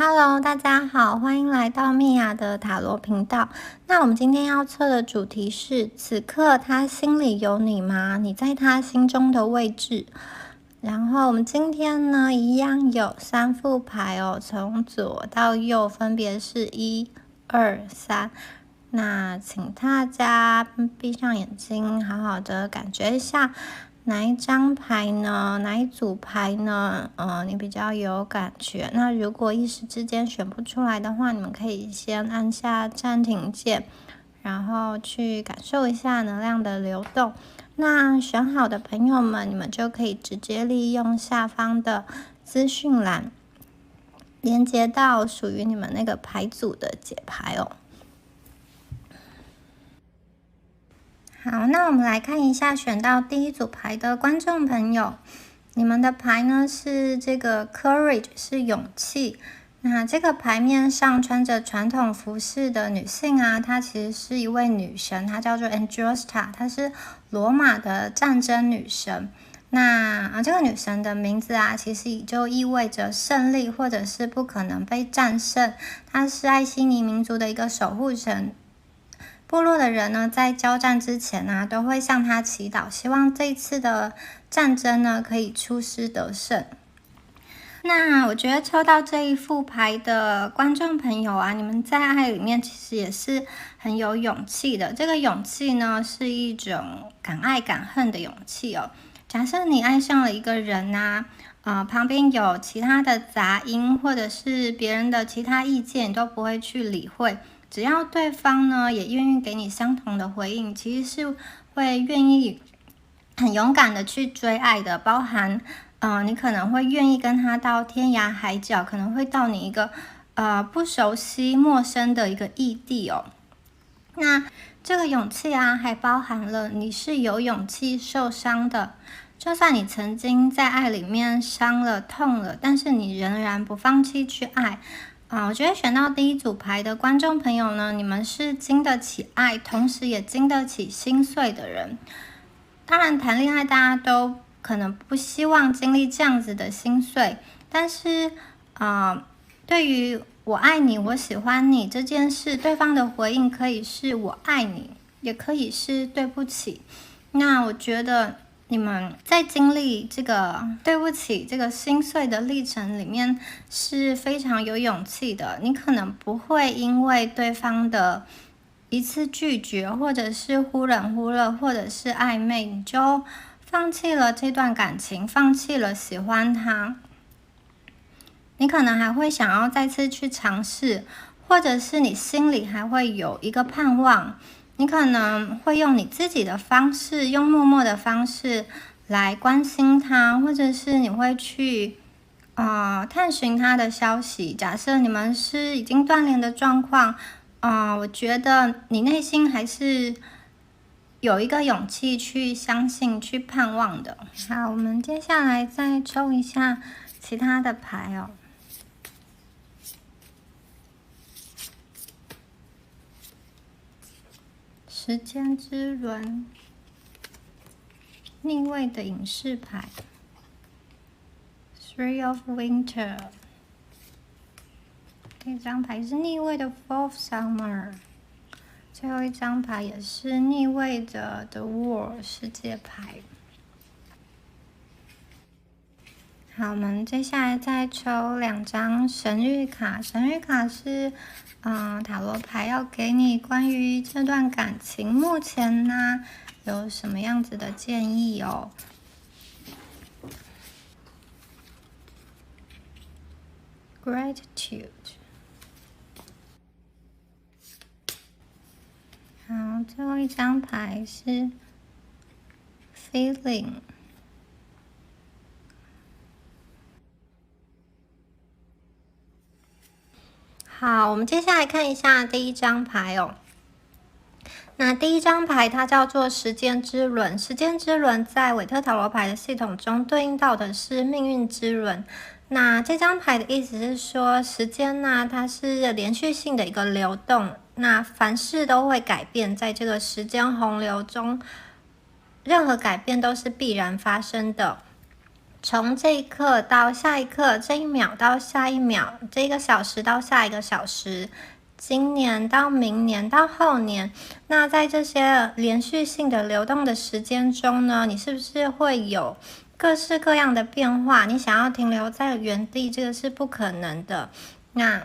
Hello，大家好，欢迎来到米娅的塔罗频道。那我们今天要测的主题是：此刻他心里有你吗？你在他心中的位置。然后我们今天呢，一样有3副牌哦，从左到右分别是1、2、3。那请大家闭上眼睛，好好的感觉一下。哪一张牌呢？哪一组牌呢？你比较有感觉。那如果一时之间选不出来的话，你们可以先按下暂停键，然后去感受一下能量的流动。那选好的朋友们，你们就可以直接利用下方的资讯栏，连接到属于你们那个牌组的解牌哦。好，那我们来看一下选到第一组牌的观众朋友，你们的牌呢是这个 Courage， 是勇气。那这个牌面上穿着传统服饰的女性啊，她其实是一位女神，她叫做 Angelsta， 她是罗马的战争女神。那这个女神的名字啊，其实就意味着胜利或者是不可能被战胜。她是爱希尼民族的一个守护神。部落的人呢，在交战之前呢，都会向他祈祷，希望这一次的战争呢，可以出师得胜。那我觉得抽到这一副牌的观众朋友啊，你们在爱里面其实也是很有勇气的。这个勇气呢，是一种敢爱敢恨的勇气哦。假设你爱上了一个人啊，旁边有其他的杂音或者是别人的其他意见，你都不会去理会。只要对方呢也愿意给你相同的回应，其实是会愿意很勇敢的去追爱的，包含你可能会愿意跟他到天涯海角，可能会到你一个不熟悉陌生的一个异地哦。那这个勇气啊，还包含了你是有勇气受伤的，就算你曾经在爱里面伤了痛了，但是你仍然不放弃去爱。我觉得选到第一组牌的观众朋友呢，你们是经得起爱，同时也经得起心碎的人。当然，谈恋爱大家都可能不希望经历这样子的心碎，但是对于我爱你，我喜欢你这件事，对方的回应可以是我爱你，也可以是对不起。那我觉得你们在经历这个对不起这个心碎的历程里面是非常有勇气的。你可能不会因为对方的一次拒绝，或者是忽冷忽热，或者是暧昧，你就放弃了这段感情，放弃了喜欢他。你可能还会想要再次去尝试，或者是你心里还会有一个盼望。你可能会用你自己的方式，用默默的方式来关心他，或者是你会去探寻他的消息。假设你们是已经断联的状况，我觉得你内心还是有一个勇气去相信、去盼望的。好，我们接下来再抽一下其他的牌哦。时间之轮，逆位的隐士牌 ，Three of Winter， 这张牌是逆位的 Four of Summer， 最后一张牌也是逆位的 The World 世界牌。好，我们接下来再抽2张神谕卡。神谕卡是塔罗牌要给你关于这段感情目前呢有什么样子的建议哦。Gratitude。好，最后一张牌是 Feeling。好，我们接下来看一下第一张牌哦。那第一张牌它叫做时间之轮，时间之轮在韦特塔罗牌的系统中对应到的是命运之轮。那这张牌的意思是说，时间呢，它是连续性的一个流动，那凡事都会改变，在这个时间洪流中，任何改变都是必然发生的。从这一刻到下一刻，这一秒到下一秒，这一个小时到下一个小时，今年到明年到后年，那在这些连续性的流动的时间中呢，你是不是会有各式各样的变化？你想要停留在原地，这个是不可能的。那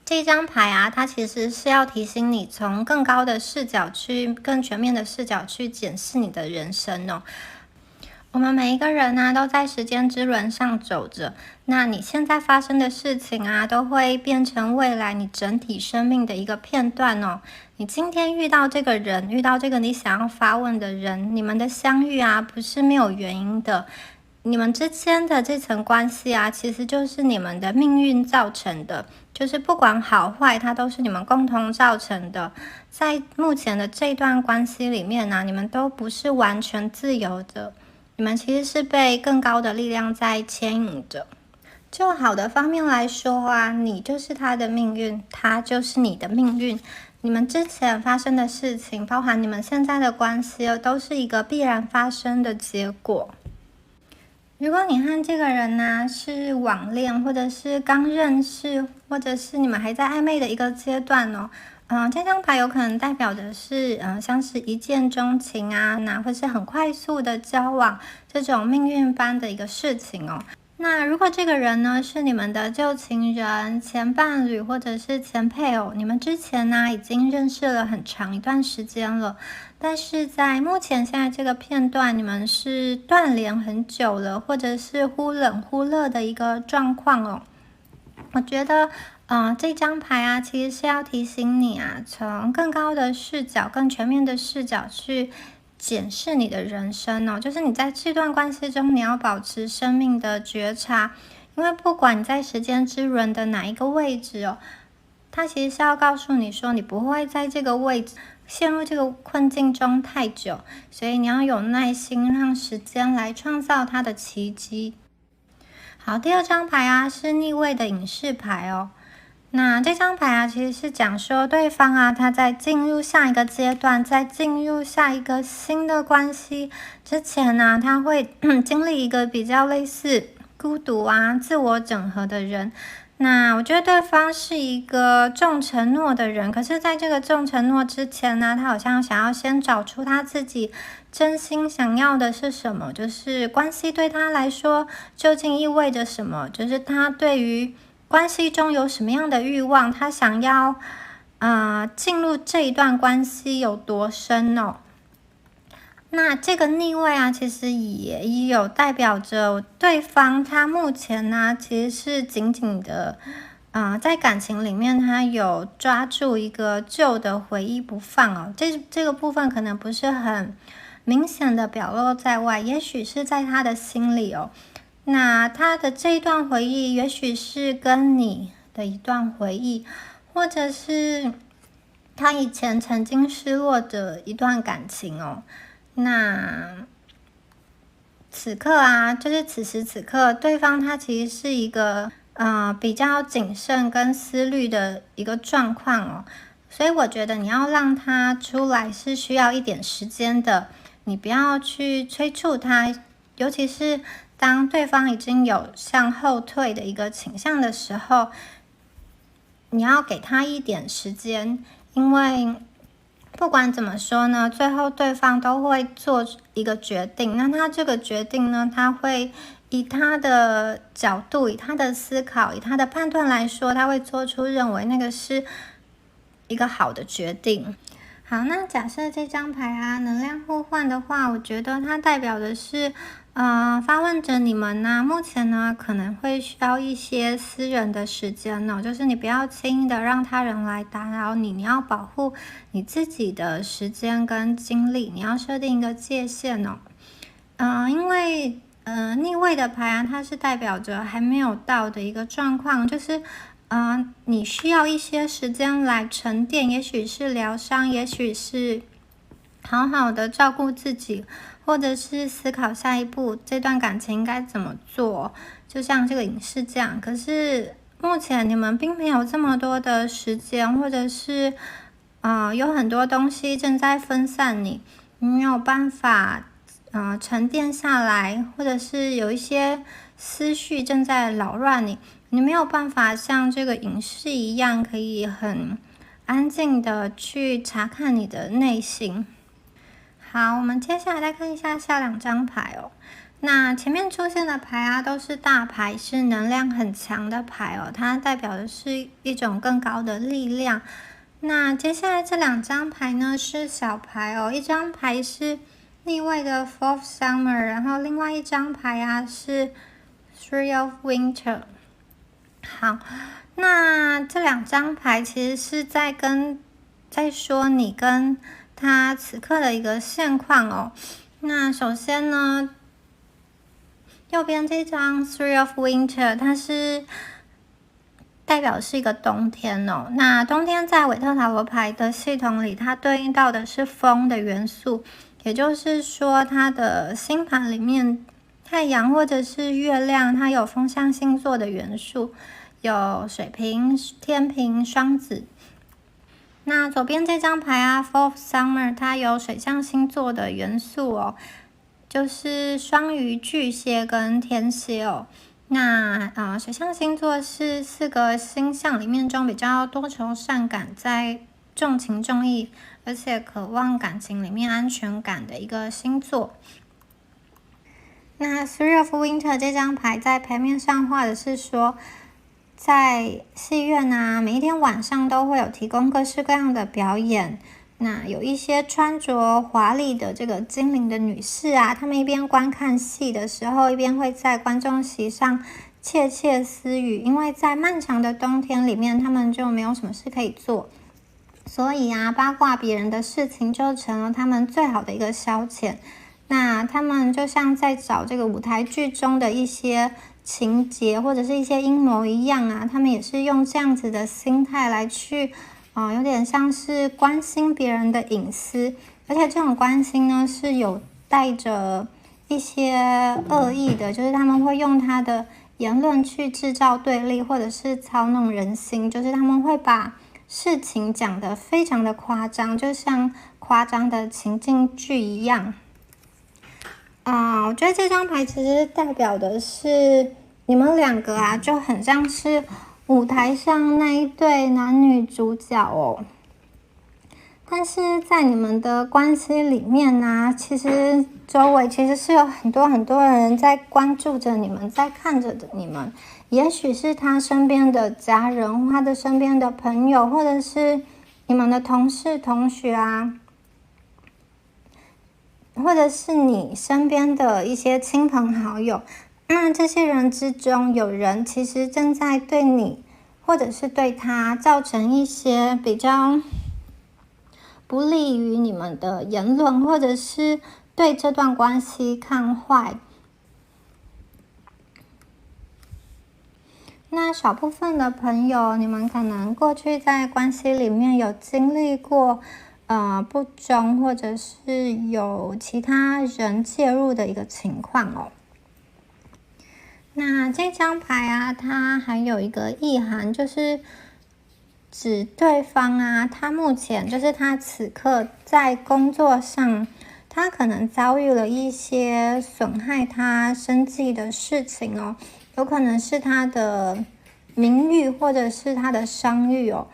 这张牌啊，它其实是要提醒你从更高的视角去、更全面的视角去检视你的人生哦。我们每一个人啊，都在时间之轮上走着。那你现在发生的事情啊，都会变成未来你整体生命的一个片段哦。你今天遇到这个人，遇到这个你想要发问的人，你们的相遇啊，不是没有原因的。你们之间的这层关系啊，其实就是你们的命运造成的，就是不管好坏，它都是你们共同造成的。在目前的这段关系里面呢，你们都不是完全自由的。你们其实是被更高的力量在牵引着。就好的方面来说啊，你就是他的命运，他就是你的命运。你们之前发生的事情，包含你们现在的关系，都是一个必然发生的结果。如果你和这个人呢是网恋，或者是刚认识，或者是你们还在暧昧的一个阶段哦，这张牌有可能代表的是，像是一见钟情啊，或是很快速的交往这种命运般的一个事情哦。那如果这个人呢是你们的旧情人、前伴侣或者是前配偶，你们之前呢已经认识了很长一段时间了，但是在目前现在这个片段，你们是断联很久了，或者是忽冷忽热的一个状况哦。我觉得这张牌啊，其实是要提醒你啊，从更高的视角、更全面的视角去检视你的人生哦。就是你在这段关系中，你要保持生命的觉察，因为不管你在时间之轮的哪一个位置哦，它其实是要告诉你说，你不会在这个位置陷入这个困境中太久，所以你要有耐心，让时间来创造它的奇迹。好，第二张牌啊是逆位的隐士牌哦。那这张牌啊，其实是讲说对方啊，他在进入下一个阶段，在进入下一个新的关系之前呢，他会经历一个比较类似孤独啊、自我整合的人。那我觉得对方是一个重承诺的人，可是在这个重承诺之前呢，他好像想要先找出他自己真心想要的是什么，就是关系对他来说究竟意味着什么，就是他对于关系中有什么样的欲望，他想要进入这一段关系有多深哦。那这个逆位啊，其实也有代表着对方他目前呢，其实是紧紧的在感情里面他有抓住一个旧的回忆不放哦。这个部分可能不是很明显的表露在外，也许是在他的心里哦。那他的这一段回忆，也许是跟你的一段回忆，或者是他以前曾经失落的一段感情哦。那此刻啊，就是此时此刻，对方他其实是一个比较谨慎跟思虑的一个状况哦。所以我觉得你要让他出来是需要一点时间的，你不要去催促他，尤其是当对方已经有向后退的一个倾向的时候，你要给他一点时间，因为不管怎么说呢，最后对方都会做一个决定。那他这个决定呢，他会以他的角度、以他的思考、以他的判断来说，他会做出认为那个是一个好的决定。好，那假设这张牌啊，能量互换的话，我觉得它代表的是，发问者你们呢，目前呢可能会需要一些私人的时间哦，就是你不要轻易的让他人来打扰你，你要保护你自己的时间跟精力，你要设定一个界限哦。因为逆位的牌啊，它是代表着还没有到的一个状况，就是你需要一些时间来沉淀，也许是疗伤，也许是好好的照顾自己，或者是思考下一步这段感情应该怎么做，就像这个隐士这样。可是目前你们并没有这么多的时间，或者是有很多东西正在分散你，你没有办法沉淀下来，或者是有一些思绪正在扰乱你，你没有办法像这个隐士一样，可以很安静的去查看你的内心。好，我们接下来再看一下下2张牌哦。那前面出现的牌啊，都是大牌，是能量很强的牌哦，它代表的是一种更高的力量。那接下来这2张牌呢是小牌哦，一张牌是逆位的 Fourth Summer， 然后另外一张牌啊是 Three of Winter。好，那这2张牌其实是在说你跟他此刻的一个现况哦。那首先呢，右边这张 Three of Winter， 它是代表是一个冬天哦。那冬天在韦特塔罗牌的系统里，它对应到的是风的元素，也就是说，它的星盘里面，太阳或者是月亮，它有风象星座的元素，有水瓶、天秤、双子。那左边这张牌啊 ，Fourth Summer， 它有水象星座的元素哦。就是双鱼、巨蟹跟天蝎哦。那水象星座是4个星象里面中比较多愁善感，在重情重义，而且渴望感情里面安全感的一个星座。那 Three of Winter 这张牌在牌面上画的是说，在戏院啊，每一天晚上都会有提供各式各样的表演。那有一些穿着华丽的这个精灵的女士啊，她们一边观看戏的时候，一边会在观众席上窃窃私语，因为在漫长的冬天里面，她们就没有什么事可以做，所以啊，八卦别人的事情就成了她们最好的一个消遣。那她们就像在找这个舞台剧中的一些情节或者是一些阴谋一样啊，她们也是用这样子的心态来去有点像是关心别人的隐私，而且这种关心呢是有带着一些恶意的，就是他们会用他的言论去制造对立，或者是操弄人心，就是他们会把事情讲得非常的夸张，就像夸张的情境剧一样。我觉得这张牌其实代表的是你们2个啊，就很像是舞台上那一对男女主角哦。但是在你们的关系里面呢，其实周围其实是有很多很多人在关注着你们，在看着你们。也许是他身边的家人，他的身边的朋友，或者是你们的同事、同学啊，或者是你身边的一些亲朋好友。那这些人之中，有人其实正在对你，或者是对他造成一些比较不利于你们的言论，或者是对这段关系看坏。那少部分的朋友，你们可能过去在关系里面有经历过不忠，或者是有其他人介入的一个情况哦。那这张牌啊，它还有一个意涵，就是指对方啊，他目前就是他此刻在工作上，他可能遭遇了一些损害他生计的事情哦，有可能是他的名誉或者是他的商誉哦，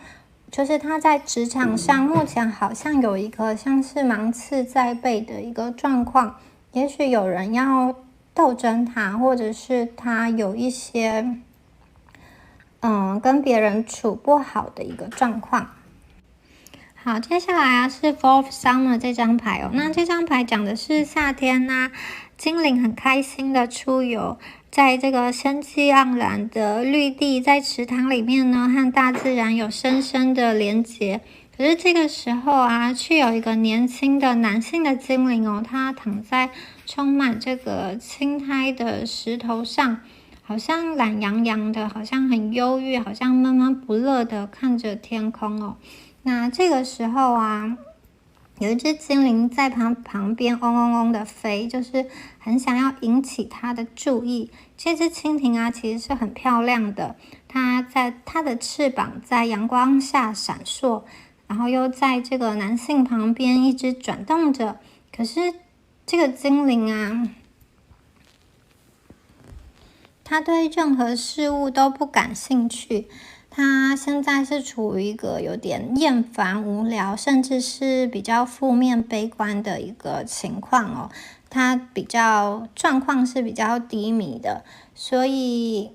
就是他在职场上目前好像有一个像是芒刺在背的一个状况，也许有人要斗争他，或者是他有一些跟别人处不好的一个状况。好，接下来啊是 Fourth Summer 这张牌哦。那这张牌讲的是夏天啊，精灵很开心的出游，在这个生机盎然的绿地，在池塘里面呢，和大自然有深深的连结。可是这个时候啊，却有一个年轻的男性的精灵哦，他躺在充满这个青苔的石头上，好像懒洋洋的，好像很忧郁，好像闷闷不乐的看着天空哦。那这个时候啊，有一只精灵在旁边嗡嗡嗡的飞，就是很想要引起它的注意。这只蜻蜓啊，其实是很漂亮的，它的翅膀在阳光下闪烁，然后又在这个男性旁边一直转动着。可是这个精灵啊，他对任何事物都不感兴趣，他现在是处于一个有点厌烦、无聊，甚至是比较负面、悲观的一个情况哦。他状况是比较低迷的，所以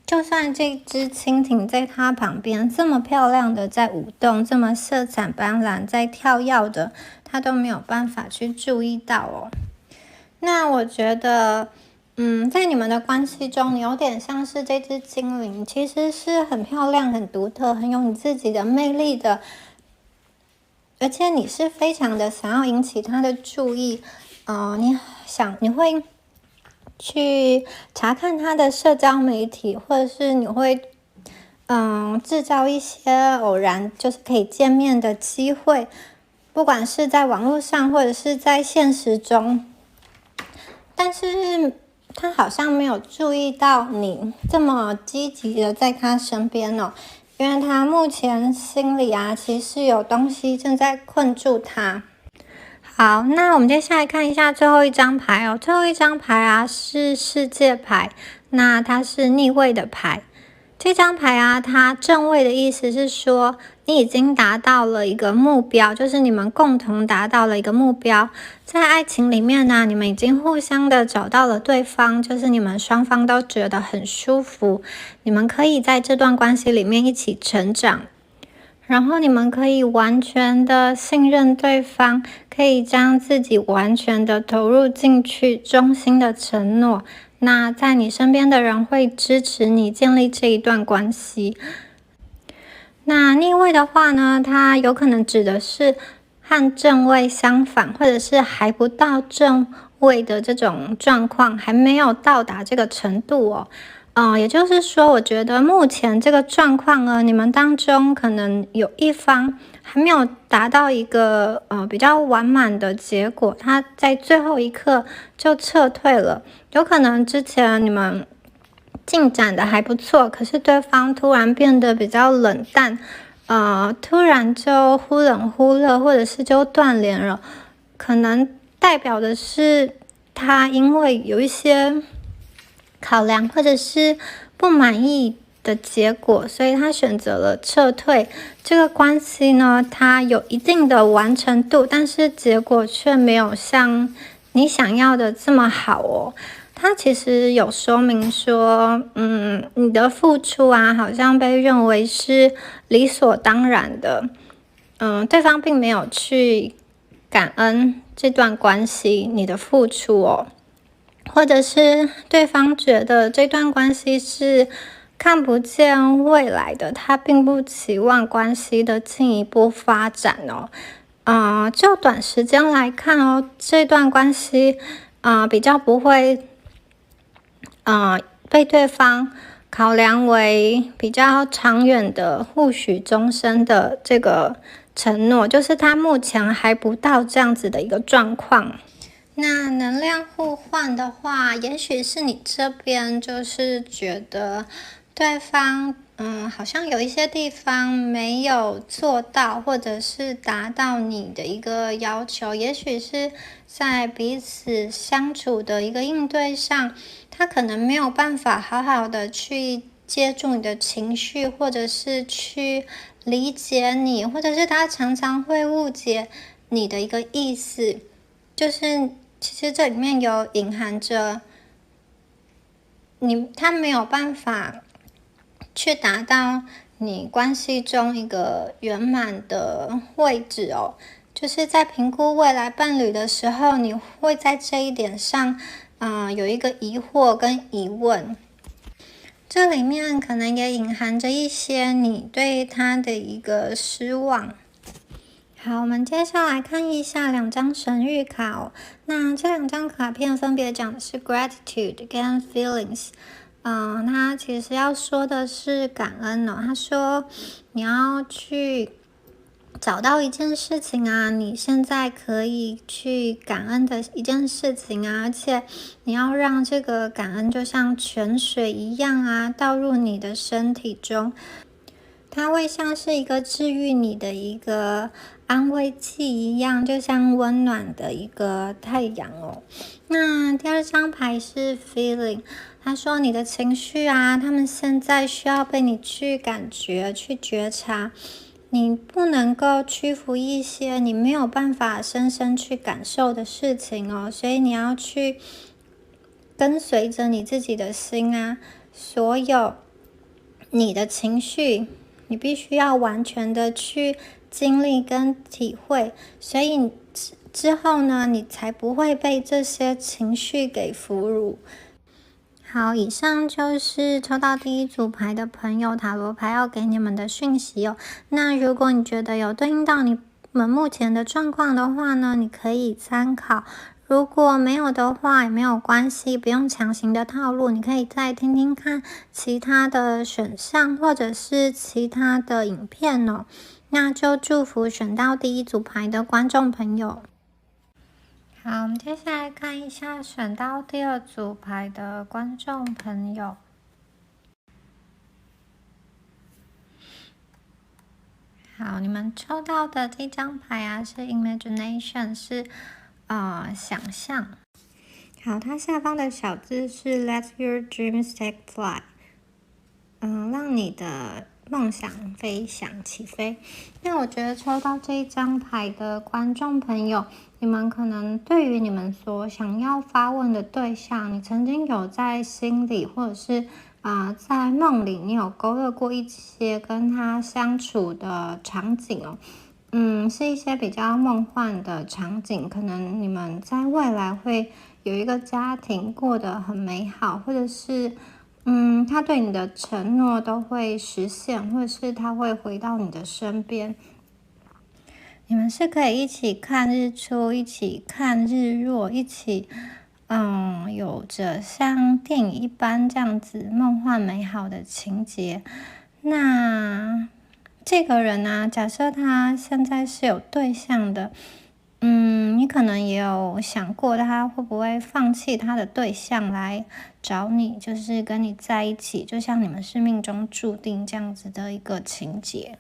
就算这只蜻蜓在它旁边这么漂亮的在舞动，这么色彩斑斓在跳跃的，它都没有办法去注意到哦。那我觉得，在你们的关系中，你有点像是这只精灵，其实是很漂亮、很独特、很有你自己的魅力的，而且你是非常的想要引起他的注意，你会去查看他的社交媒体，或者是你会制造一些偶然就是可以见面的机会，不管是在网络上或者是在现实中，但是他好像没有注意到你这么积极的在他身边哦，因为他目前心里啊其实有东西正在困住他。好，那我们接下来看一下最后一张牌哦。最后一张牌啊是世界牌，那它是逆位的牌。这张牌啊，它正位的意思是说，你已经达到了一个目标，就是你们共同达到了一个目标。在爱情里面呢，你们已经互相的找到了对方，就是你们双方都觉得很舒服，你们可以在这段关系里面一起成长。然后你们可以完全的信任对方，可以将自己完全的投入进去，衷心的承诺。那在你身边的人会支持你建立这一段关系。那逆位的话呢，它有可能指的是和正位相反，或者是还不到正位的这种状况，还没有到达这个程度哦。也就是说，我觉得目前这个状况呢，你们当中可能有一方还没有达到一个比较完满的结果，他在最后一刻就撤退了。有可能之前你们进展的还不错，可是对方突然变得比较冷淡，突然就忽冷忽热，或者是就断联了，可能代表的是他因为有一些考量或者是不满意的结果，所以他选择了撤退。这个关系呢，它有一定的完成度，但是结果却没有像你想要的这么好哦。它其实有说明说，你的付出啊，好像被认为是理所当然的，对方并没有去感恩这段关系你的付出哦。或者是对方觉得这段关系是看不见未来的，他并不期望关系的进一步发展哦。就短时间来看哦，这段关系比较不会被对方考量为比较长远的互许终身的这个承诺，就是他目前还不到这样子的一个状况。那能量互换的话，也许是你这边就是觉得对方好像有一些地方没有做到，或者是达到你的一个要求，也许是在彼此相处的一个应对上，他可能没有办法好好的去接住你的情绪，或者是去理解你，或者是他常常会误解你的一个意思，就是其实这里面有隐含着他没有办法去达到你关系中一个圆满的位置哦。就是在评估未来伴侣的时候，你会在这一点上有一个疑惑跟疑问。这里面可能也隐含着一些你对他的一个失望。好，我们接下来看一下2张神谕卡哦。那这2张卡片分别讲的是 gratitude 跟 feelings。它其实要说的是感恩哦。他说你要去找到一件事情啊，你现在可以去感恩的一件事情啊，而且你要让这个感恩就像泉水一样啊，倒入你的身体中。它会像是一个治愈你的一个安慰剂一样，就像温暖的一个太阳哦。那第二张牌是 feeling， 他说你的情绪啊，他们现在需要被你去感觉、去觉察。你不能够屈服一些你没有办法深深去感受的事情哦，所以你要去跟随着你自己的心啊，所有你的情绪，你必须要完全的去经历跟体会，所以之后呢，你才不会被这些情绪给俘虏。好，以上就是抽到第一组牌的朋友塔罗牌要给你们的讯息哦。那如果你觉得有对应到你们目前的状况的话呢，你可以参考。如果没有的话也没有关系，不用强行的套路，你可以再听听看其他的选项或者是其他的影片哦。那就祝福选到第一组牌的观众朋友。好，我们接下来看一下选到第二组牌的观众朋友。好，你们抽到的这张牌啊是 Imagination， 是想象。好，它下方的小字是 Let your dreams take flight， 让你的梦想飞翔起飞。那我觉得抽到这一张牌的观众朋友，你们可能对于你们所想要发问的对象，你曾经有在心里或者是在梦里，你有勾勒过一些跟他相处的场景哦。是一些比较梦幻的场景，可能你们在未来会有一个家庭过得很美好，或者是他对你的承诺都会实现，或者是他会回到你的身边。你们是可以一起看日出，一起看日落，一起有着像电影一般这样子梦幻美好的情节。那这个人啊，假设他现在是有对象的，你可能也有想过他会不会放弃他的对象来找你，就是跟你在一起，就像你们是命中注定这样子的一个情节。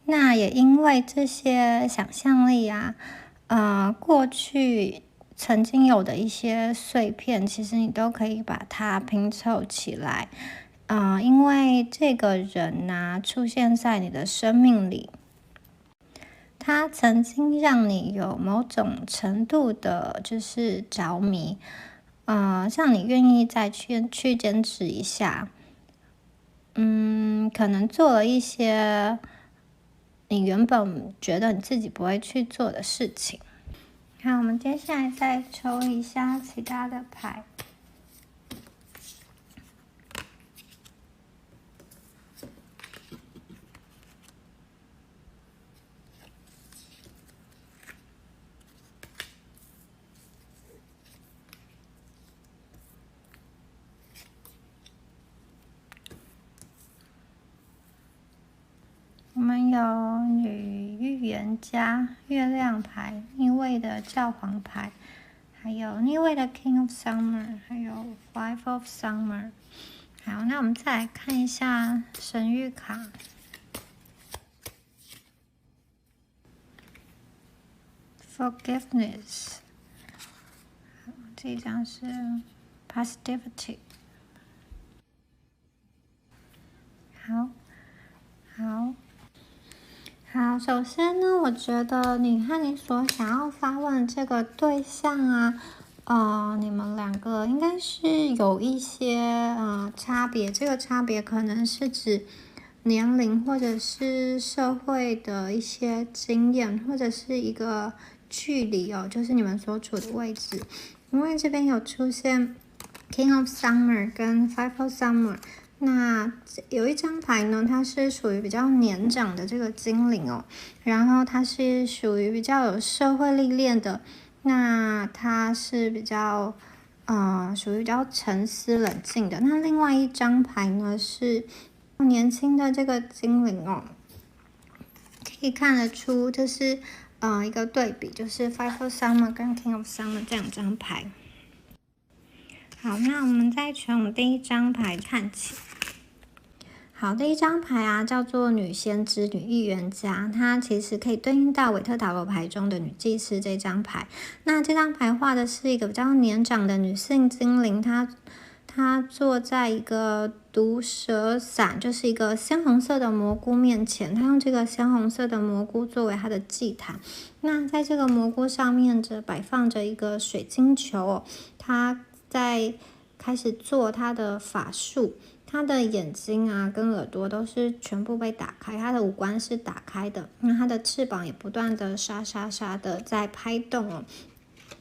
那也因为这些想象力啊，过去曾经有的一些碎片，其实你都可以把它拼凑起来。因为这个人呢，出现在你的生命里，他曾经让你有某种程度的，就是着迷，让你愿意再去坚持一下。可能做了一些你原本觉得你自己不会去做的事情。好，我们接下来再抽一下其他的牌。我们有女预言家、月亮牌、逆位的教皇牌，还有逆位的 King of Summer， 还有 Five of Summer。好，那我们再来看一下神谕卡。Forgiveness， 这一张是 Positivity。好，首先呢，我觉得你和你所想要发问这个对象啊，你们两个应该是有一些差别，这个差别可能是指年龄或者是社会的一些经验，或者是一个距离哦，就是你们所处的位置。因为这边有出现 King of Summer 跟 Five of Summer。那有一张牌呢，它是属于比较年长的这个精灵哦，然后它是属于比较有社会历练的，那它是比较属于比较沉思冷静的。那另外一张牌呢是年轻的这个精灵哦，可以看得出这是一个对比，就是 Five of Summer 跟 King of Summer 这两张牌。好，那我们再从第一张牌看起。好的一张牌啊，叫做女先知、女预言家，它其实可以对应到韦特塔罗牌中的女祭司这张牌。那这张牌画的是一个比较年长的女性精灵，她坐在一个毒蛇伞，就是一个鲜红色的蘑菇面前，她用这个鲜红色的蘑菇作为她的祭坛。那在这个蘑菇上面摆放着一个水晶球，她在开始做她的法术。他的眼睛啊跟耳朵都是全部被打开，他的五官是打开的，那他的翅膀也不断的沙的在拍动哦，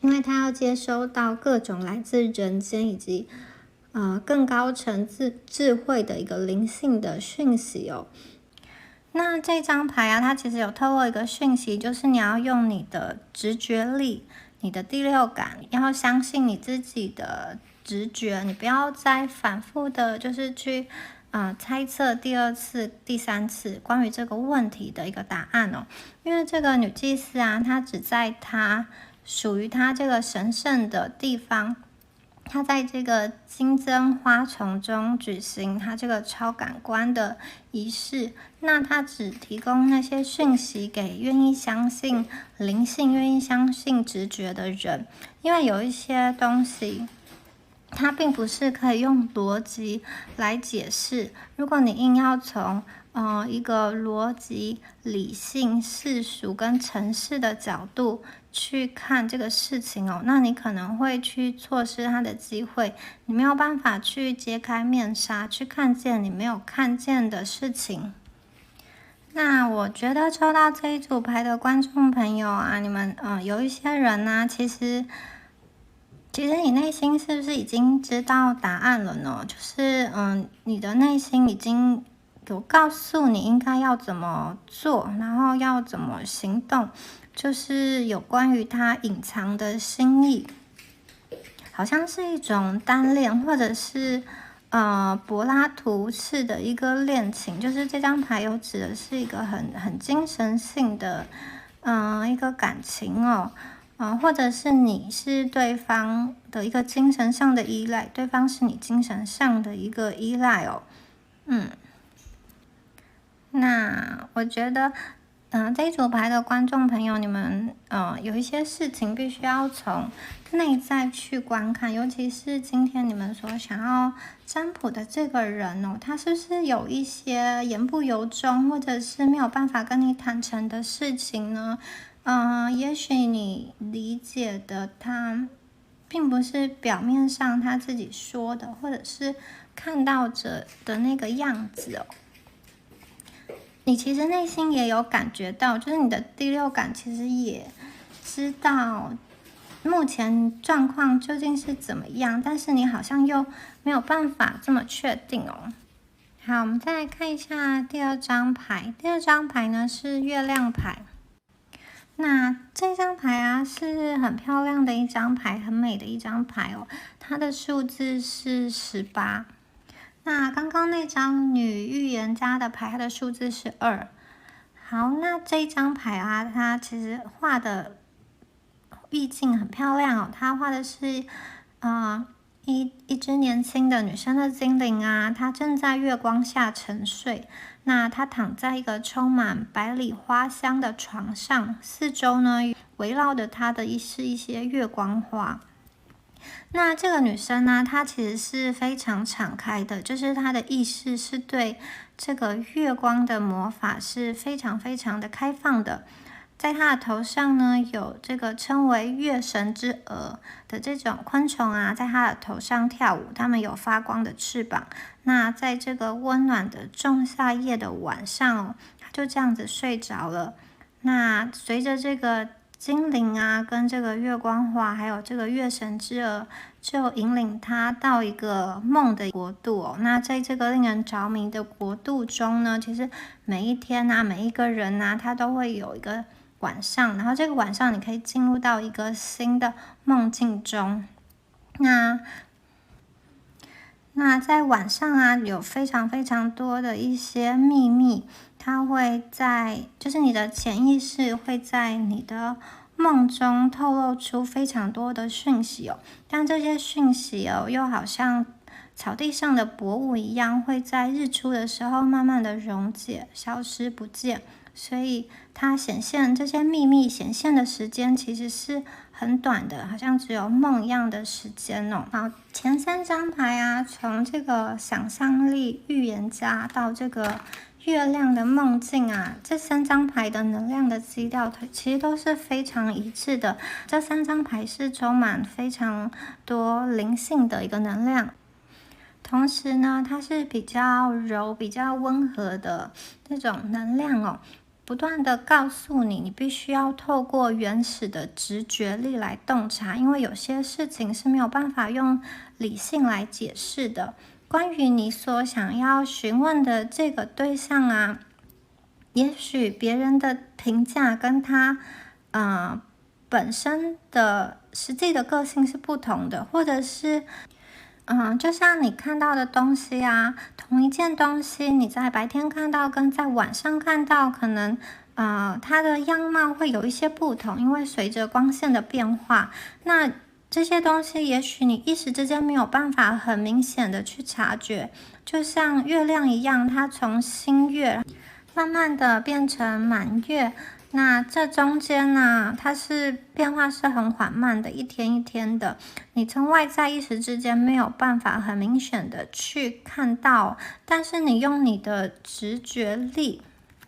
因为他要接收到各种来自人间以及更高层智慧的一个灵性的讯息哦。那这张牌啊，它其实有透露一个讯息，就是你要用你的直觉力，你的第六感，要相信你自己的直觉，你不要再反复的，就是去猜测第二次、第三次关于这个问题的一个答案哦。因为这个女祭司啊，她只在她属于她这个神圣的地方，她在这个金针花丛中举行她这个超感官的仪式，那她只提供那些讯息给愿意相信灵性、愿意相信直觉的人，因为有一些东西它并不是可以用逻辑来解释。如果你硬要从一个逻辑、理性、世俗跟程式的角度去看这个事情哦，那你可能会去错失它的机会，你没有办法去揭开面纱，去看见你没有看见的事情。那我觉得抽到这一组牌的观众朋友啊，你们有一些人呢，其实你内心是不是已经知道答案了呢？就是你的内心已经有告诉你应该要怎么做，然后要怎么行动，就是有关于他隐藏的心意，好像是一种单恋，或者是柏拉图式的一个恋情，就是这张牌有指的是一个很精神性的一个感情哦。或者是你是对方的一个精神上的依赖，对方是你精神上的一个依赖哦。那我觉得这一组牌的观众朋友，你们有一些事情必须要从内在去观看，尤其是今天你们所想要占卜的这个人哦，他是不是有一些言不由衷，或者是没有办法跟你坦诚的事情呢？也许你理解的他并不是表面上他自己说的，或者是看到着的那个样子哦。你其实内心也有感觉到，就是你的第六感其实也知道目前状况究竟是怎么样，但是你好像又没有办法这么确定哦。好，我们再来看一下第二张牌。第二张牌呢是月亮牌。那这张牌啊是很漂亮的一张牌，很美的一张牌哦。它的数字是18。那刚刚那张女预言家的牌，它的数字是2。好，那这一张牌啊，它其实画的意境很漂亮哦。它画的是一只年轻的女生的精灵啊，她正在月光下沉睡。那她躺在一个充满百里花香的床上，四周呢围绕着她的是一些月光花。那这个女生呢，她其实是非常敞开的，就是她的意识是对这个月光的魔法是非常非常的开放的。在她的头上呢，有这个称为月神之蛾的这种昆虫啊，在她的头上跳舞，它们有发光的翅膀。那在这个温暖的仲夏夜的晚上哦，她就这样子睡着了。那随着这个精灵啊，跟这个月光花，还有这个月神之蛾，就引领他到一个梦的国度哦。那在这个令人着迷的国度中呢，其实每一天啊，每一个人啊，他都会有一个晚上，然后这个晚上你可以进入到一个新的梦境中。那在晚上啊，有非常非常多的一些秘密，它会在，就是你的潜意识会在你的梦中透露出非常多的讯息哦。但这些讯息哦，又好像草地上的薄雾一样，会在日出的时候慢慢的溶解、消失不见。所以它这些秘密显现的时间其实是很短的，好像只有梦一样的时间哦。好，前3张牌啊，从这个想象力预言家到这个月亮的梦境啊，这3张牌的能量的基调其实都是非常一致的。这3张牌是充满非常多灵性的一个能量。同时呢，它是比较柔、比较温和的这种能量哦，不断的告诉你，你必须要透过原始的直觉力来洞察，因为有些事情是没有办法用理性来解释的。关于你所想要询问的这个对象啊，也许别人的评价跟他本身的实际的个性是不同的，或者是就像你看到的东西啊，同一件东西，你在白天看到跟在晚上看到，可能它的样貌会有一些不同，因为随着光线的变化，那这些东西也许你一时之间没有办法很明显的去察觉，就像月亮一样，它从新月慢慢的变成满月。那这中间呢，它是变化是很缓慢的，一天一天的，你从外在一时之间没有办法很明显的去看到，但是你用你的直觉力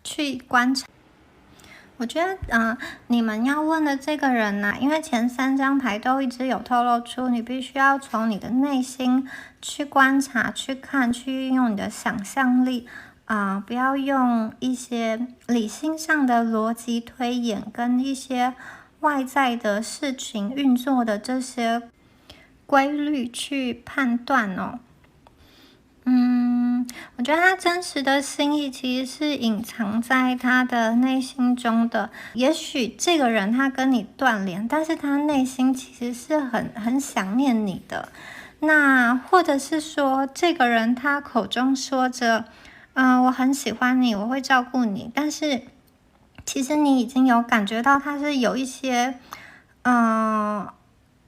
去观察。我觉得你们要问的这个人呢，因为前3张牌都一直有透露出，你必须要从你的内心去观察、去看、去运用你的想象力。不要用一些理性上的逻辑推演跟一些外在的事情运作的这些规律去判断哦。我觉得他真实的心意其实是隐藏在他的内心中的。也许这个人他跟你断联，但是他内心其实是很想念你的。那或者是说，这个人他口中说着我很喜欢你，我会照顾你，但是其实你已经有感觉到他是有一些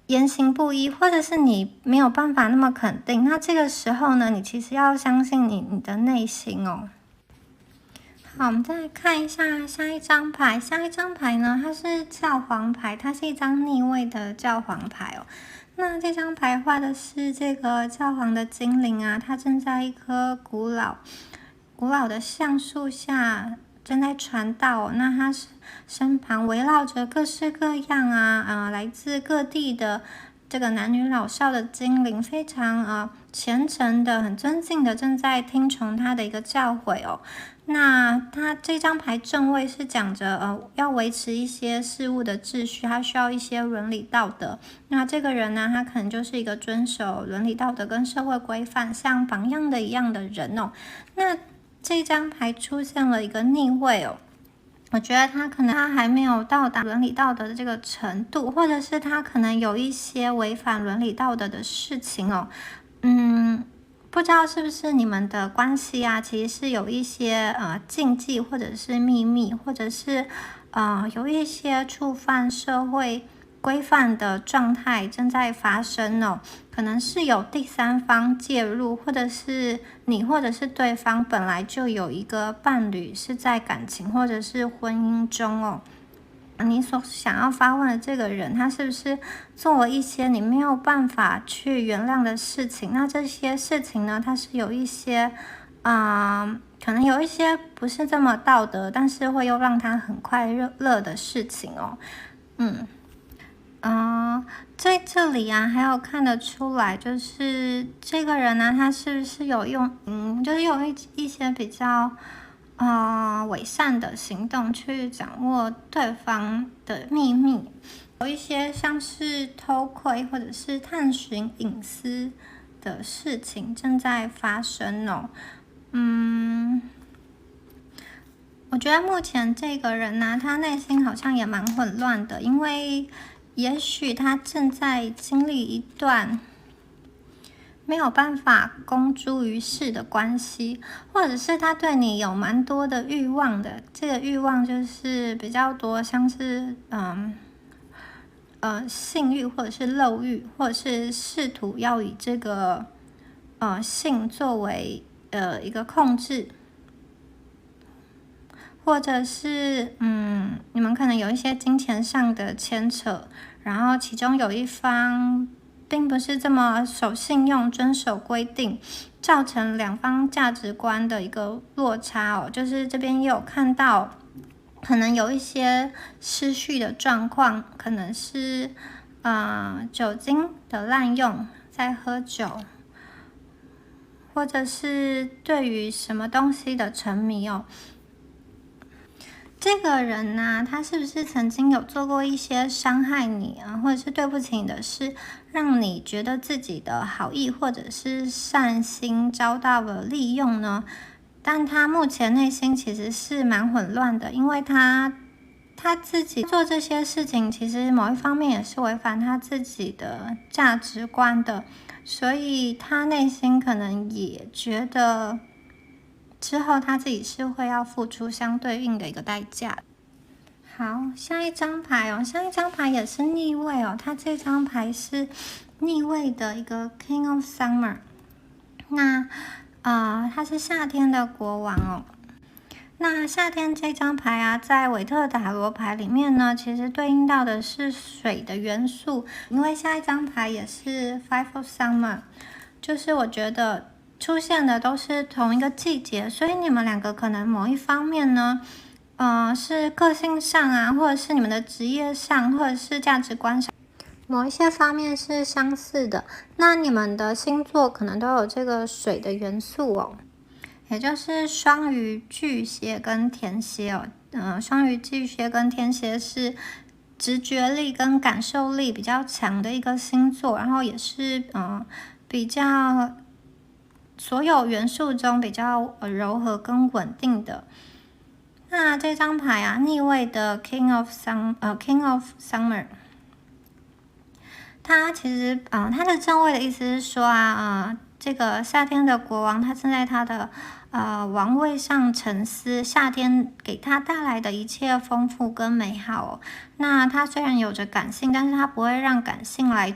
言行不一，或者是你没有办法那么肯定。那这个时候呢，你其实要相信你的内心哦。好，我们再来看一下下一张牌。下一张牌呢，它是教皇牌，它是一张逆位的教皇牌哦。那这张牌画的是这个教皇的精灵啊，它正在一棵古老的橡树下正在传道。那他身旁围绕着各式各样来自各地的这个男女老少的精灵，非常虔诚的、很尊敬的，正在听从他的一个教诲哦。那他这张牌正位是讲着要维持一些事物的秩序，他需要一些伦理道德。那这个人呢，他可能就是一个遵守伦理道德跟社会规范像榜样的一样的人哦。那这张牌出现了一个逆位哦，我觉得他还没有到达伦理道德的这个程度，或者是他可能有一些违反伦理道德的事情哦。不知道是不是你们的关系啊，其实是有一些禁忌，或者是秘密，或者是有一些触犯社会规范的状态正在发生哦。可能是有第三方介入，或者是你或者是对方本来就有一个伴侣是在感情或者是婚姻中哦。你所想要发问的这个人，他是不是做了一些你没有办法去原谅的事情？那这些事情呢，它是有一些可能有一些不是这么道德，但是会又让他很快乐的事情哦。在这里啊，还有看得出来，就是这个人呢，他是不是有用就是用一些比较伪善的行动去掌握对方的秘密，有一些像是偷窥或者是探寻隐私的事情正在发生哦。我觉得目前这个人呢，他内心好像也蛮混乱的，因为也许他正在经历一段没有办法公诸于世的关系，或者是他对你有蛮多的欲望的。这个欲望就是比较多，像是性欲，或者是漏欲，或者是试图要以这个性作为一个控制，或者是你们可能有一些金钱上的牵扯，然后其中有一方并不是这么守信用、遵守规定，造成两方价值观的一个落差哦。就是这边也有看到，可能有一些失序的状况，可能是酒精的滥用，在喝酒，或者是对于什么东西的沉迷哦。这个人呢，他是不是曾经有做过一些伤害你啊，或者是对不起你的事，让你觉得自己的好意或者是善心遭到了利用呢？但他目前内心其实是蛮混乱的，因为他自己做这些事情，其实某一方面也是违反他自己的价值观的，所以他内心可能也觉得之后他自己是会要付出相对应的一个代价。好，下一张牌哦，下一张牌也是逆位哦，它这张牌是逆位的一个 King of Summer， 那它是夏天的国王哦。那夏天这张牌啊，在韦特塔罗牌里面呢，其实对应到的是水的元素，因为下一张牌也是 Five of Summer， 就是我觉得出现的都是同一个季节，所以你们两个可能某一方面呢，是个性上啊，或者是你们的职业上，或者是价值观上，某一些方面是相似的。那你们的星座可能都有这个水的元素哦，也就是双鱼、巨蟹跟天蝎哦。双鱼、巨蟹跟天蝎是直觉力跟感受力比较强的一个星座，然后也是比较所有元素中比较柔和跟稳定的。那这张牌啊，逆位的 King of Summer， 它其实它的正位的意思是说这个夏天的国王他正在他的王位上沉思夏天给他带来的一切丰富跟美好哦。那他虽然有着感性，但是他不会让感性来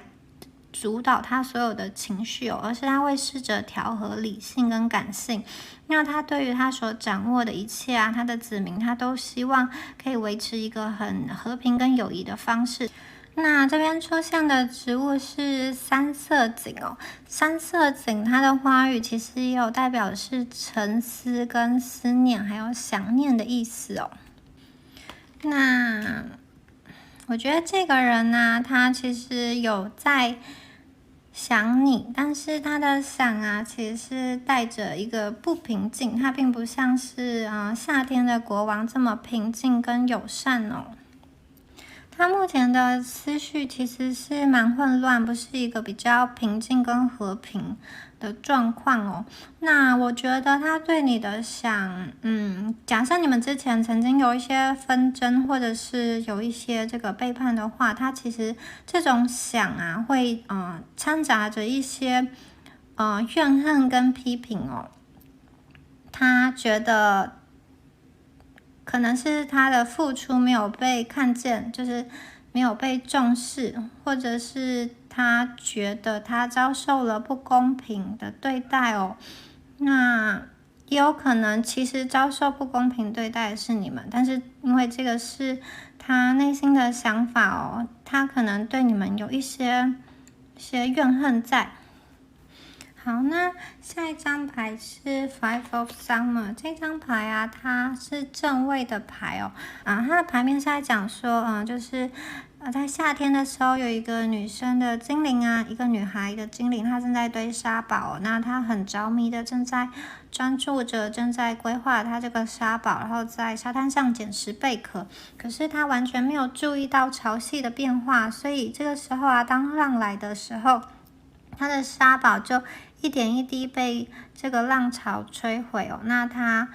主导他所有的情绪哦，而是他会试着调和理性跟感性。那他对于他所掌握的一切啊，他的子民，他都希望可以维持一个很和平跟友谊的方式。那这边出现的植物是三色堇哦，三色堇它的花语其实也有代表的是沉思跟思念，还有想念的意思哦。那我觉得这个人呢，他其实有在想你，但是他的想啊，其实是带着一个不平静，他并不像是夏天的国王这么平静跟友善哦。他目前的思绪其实是蛮混乱，不是一个比较平静跟和平的状况哦。那我觉得他对你的想，假设你们之前曾经有一些纷争，或者是有一些这个背叛的话，他其实这种想啊，会掺杂着一些怨恨跟批评哦。他觉得可能是他的付出没有被看见，就是没有被重视，或者是他觉得他遭受了不公平的对待哦。那也有可能其实遭受不公平对待的是你们，但是因为这个是他内心的想法哦，他可能对你们有一些怨恨在。好，那下一张牌是 Five of Summer， 这张牌啊，它是正位的牌哦。它的牌面是在讲说，就是在夏天的时候，有一个女生的精灵啊，一个女孩的精灵，她正在堆沙堡，那她很着迷的正在专注着，正在规划她这个沙堡，然后在沙滩上捡拾贝壳。可是她完全没有注意到潮汐的变化，所以这个时候啊，当浪来的时候，她的沙堡就一点一滴被这个浪潮摧毁哦。那他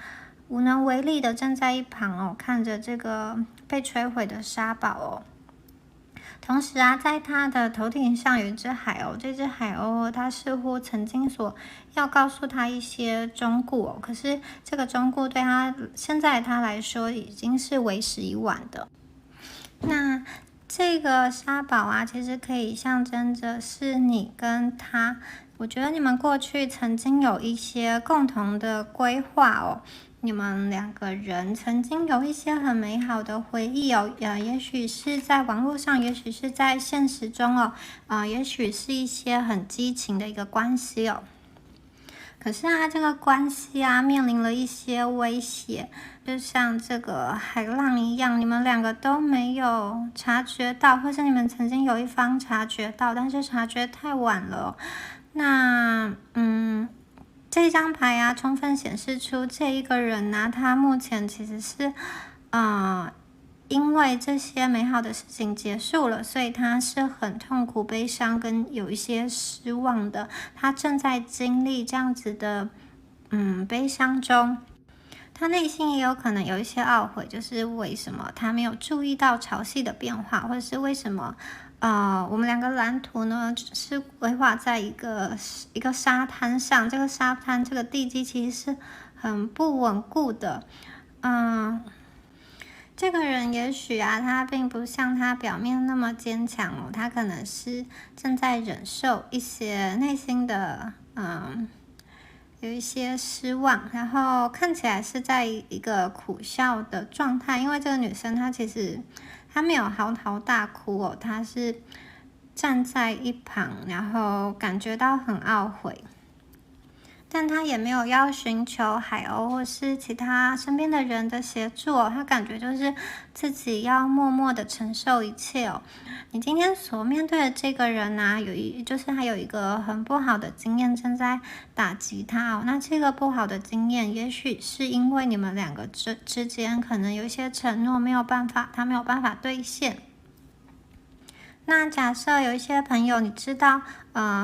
无能为力的站在一旁哦，看着这个被摧毁的沙堡哦。同时啊，在他的头顶上有一只海鸥，这只海鸥它似乎曾经要告诉他一些忠告哦，可是这个忠告对他现在他来说已经是为时已晚的。那这个沙堡啊，其实可以象征着是你跟他，我觉得你们过去曾经有一些共同的规划哦。你们两个人曾经有一些很美好的回忆哦，也许是在网络上，也许是在现实中哦，也许是一些很激情的一个关系哦。可是啊，这个关系啊，面临了一些威胁，就像这个海浪一样，你们两个都没有察觉到，或是你们曾经有一方察觉到，但是察觉太晚了。那，这张牌啊，充分显示出这一个人呢，他目前其实是，因为这些美好的事情结束了，所以他是很痛苦、悲伤跟有一些失望的。他正在经历这样子的，悲伤中。他内心也有可能有一些懊悔，就是为什么他没有注意到潮汐的变化，或者是为什么，我们两个蓝图呢是规划在一个沙滩上，这个沙滩这个地基其实是很不稳固的，这个人也许啊，他并不像他表面那么坚强哦，他可能是正在忍受一些内心的有一些失望，然后看起来是在一个苦笑的状态，因为这个女生她其实她没有嚎啕大哭哦，她是站在一旁，然后感觉到很懊悔。但他也没有要寻求海鸥或是其他身边的人的协助哦，他感觉就是自己要默默的承受一切哦。你今天所面对的这个人啊，就是还有一个很不好的经验正在打击他哦。那这个不好的经验，也许是因为你们两个之间可能有一些承诺他没有办法兑现。那假设有一些朋友，你知道，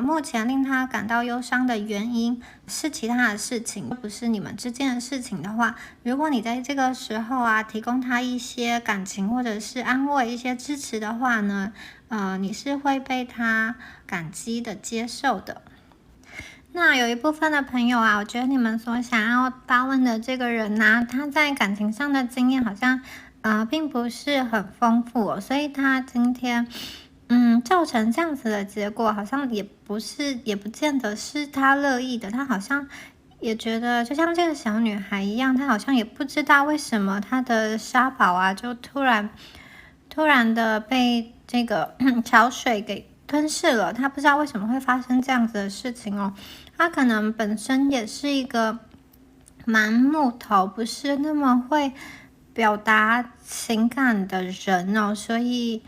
目前令他感到忧伤的原因是其他的事情，不是你们之间的事情的话，如果你在这个时候啊，提供他一些感情或者是安慰、一些支持的话呢，你是会被他感激的接受的。那有一部分的朋友啊，我觉得你们所想要发问的这个人呢，他在感情上的经验好像，并不是很丰富哦，所以他今天。造成这样子的结果，好像也不见得是他乐意的。他好像也觉得，就像这个小女孩一样，她好像也不知道为什么她的沙堡啊，就突然的被这个潮水给吞噬了。她不知道为什么会发生这样子的事情哦。她可能本身也是一个蛮木头，不是那么会表达情感的人哦，所以。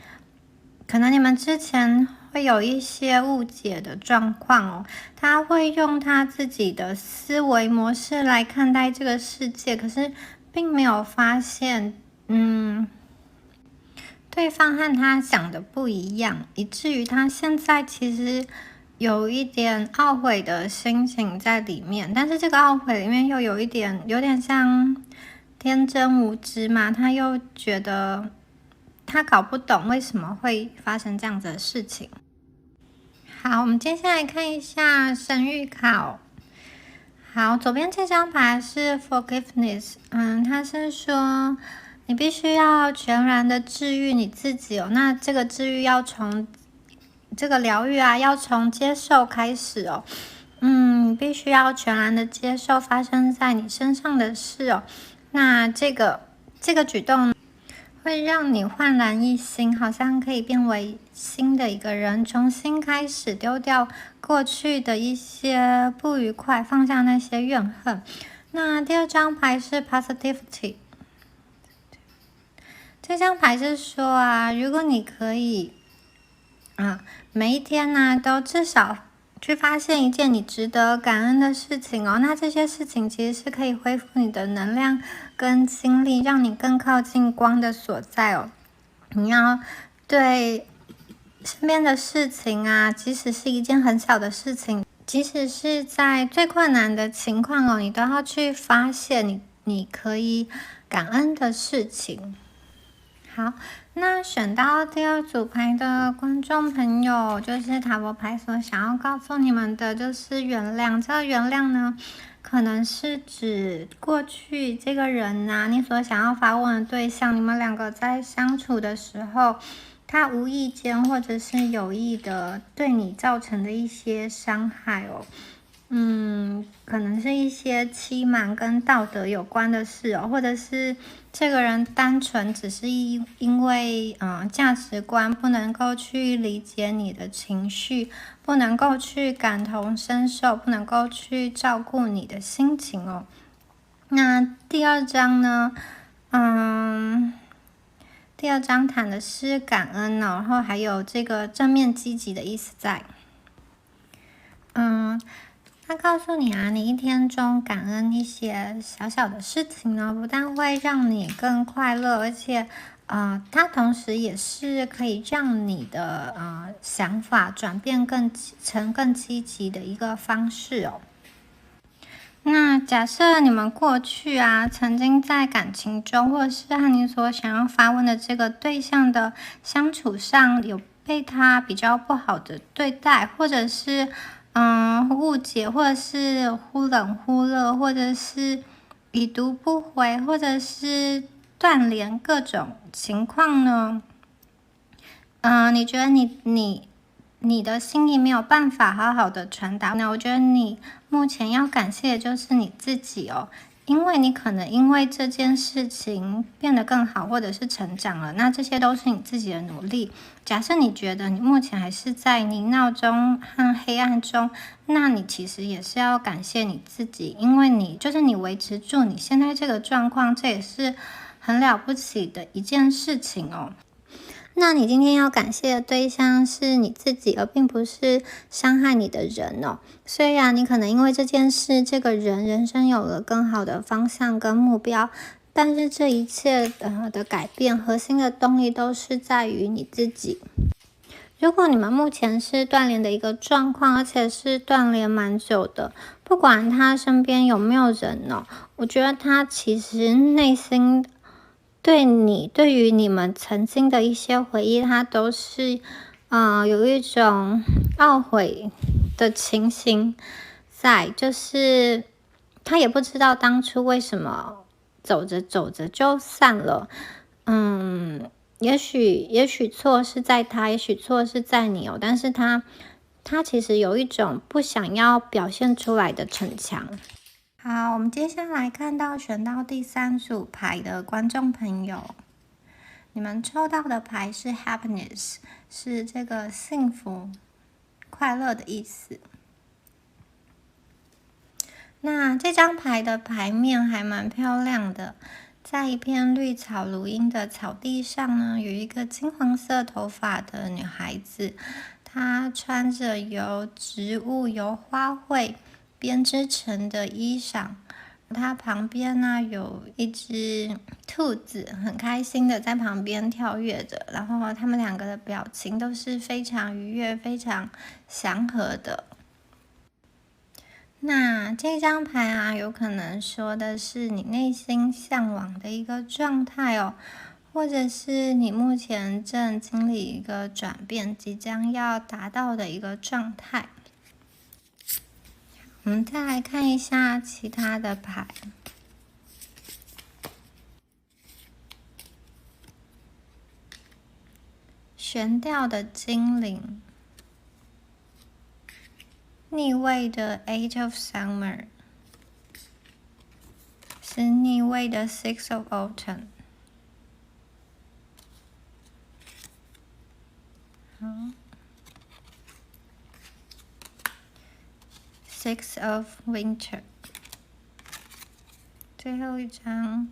可能你们之前会有一些误解的状况哦，他会用他自己的思维模式来看待这个世界，可是并没有发现，对方和他想的不一样，以至于他现在其实有一点懊悔的心情在里面，但是这个懊悔里面又有点像天真无知嘛，他又觉得。他搞不懂为什么会发生这样子的事情。好，我们接下来看一下神谕卡哦。好，左边这张牌是 Forgiveness，它是说你必须要全然的治愈你自己哦。那这个治愈要从这个疗愈啊，要从接受开始哦。你必须要全然的接受发生在你身上的事哦。那这个举动。会让你焕然一新，好像可以变为新的一个人，重新开始，丢掉过去的一些不愉快，放下那些怨恨。那第二张牌是 Positivity， 这张牌是说啊，如果你可以每一天呢都至少去发现一件你值得感恩的事情哦，那这些事情其实是可以恢复你的能量跟精力，让你更靠近光的所在哦。你要对身边的事情啊，即使是一件很小的事情，即使是在最困难的情况哦，你都要去发现你可以感恩的事情。好，那选到第二组牌的观众朋友，就是塔罗牌所想要告诉你们的，就是原谅。这个原谅呢，可能是指过去这个人啊，你所想要发问的对象，你们两个在相处的时候，他无意间或者是有意的对你造成的一些伤害哦。可能是一些欺瞒跟道德有关的事哦，或者是这个人单纯只是因为价值观不能够去理解你的情绪，不能够去感同身受，不能够去照顾你的心情哦。那第二章呢，第二章谈的是感恩哦，然后还有这个正面积极的意思在。他告诉你啊，你一天中感恩一些小小的事情呢，不但会让你更快乐，而且它同时也是可以让你的想法转变成更积极的一个方式哦。那假设你们过去曾经在感情中，或者是和你所想要发问的这个对象的相处上，有被他比较不好的对待，或者是误解，或者是忽冷忽热，或者是已读不回，或者是断联各种情况呢？你觉得你的心意没有办法好好的传达，那我觉得你目前要感谢的就是你自己哦，因为你可能因为这件事情变得更好，或者是成长了，那这些都是你自己的努力。假设你觉得你目前还是在泥淖中和黑暗中，那你其实也是要感谢你自己，因为你维持住你现在这个状况，这也是很了不起的一件事情哦。那你今天要感谢的对象是你自己，而并不是伤害你的人哦。虽然你可能因为这件事，这个人生有了更好的方向跟目标，但是这一切的改变，核心的动力都是在于你自己。如果你们目前是断联的一个状况，而且是断联蛮久的，不管他身边有没有人哦，我觉得他其实内心对于你们曾经的一些回忆，他都是有一种懊悔的情形在，就是他也不知道当初为什么走着走着就散了。也许错是在他，也许错是在你哦，但是他其实有一种不想要表现出来的逞强。好，我们接下来选到第3组牌的观众朋友，你们抽到的牌是 happiness， 是这个幸福、快乐的意思。那这张牌的牌面还蛮漂亮的，在一片绿草如茵的草地上呢，有一个金黄色头发的女孩子，她穿着由植物、由花卉编织成的衣裳。它旁边呢有一只兔子，很开心的在旁边跳跃着，然后他们两个的表情都是非常愉悦、非常祥和的。那这张牌有可能说的是你内心向往的一个状态哦，或者是你目前正经历一个转变，即将要达到的一个状态。我们再来看一下其他的牌。悬吊的精灵，逆位的 Eight of Summer， 是逆位的 Six of Autumn。 好， Six of Winter， 最后一张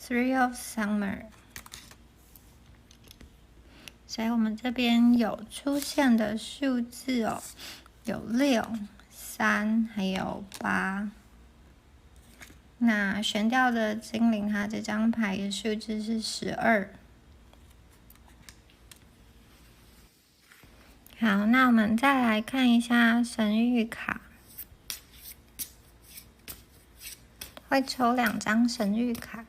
Three of Summer。所以我们这边有出现的数字哦，有6、3，还有8。那悬吊的精灵，它这张牌的数字是12。好，那我们再来看一下神谕卡，会抽2张神谕卡。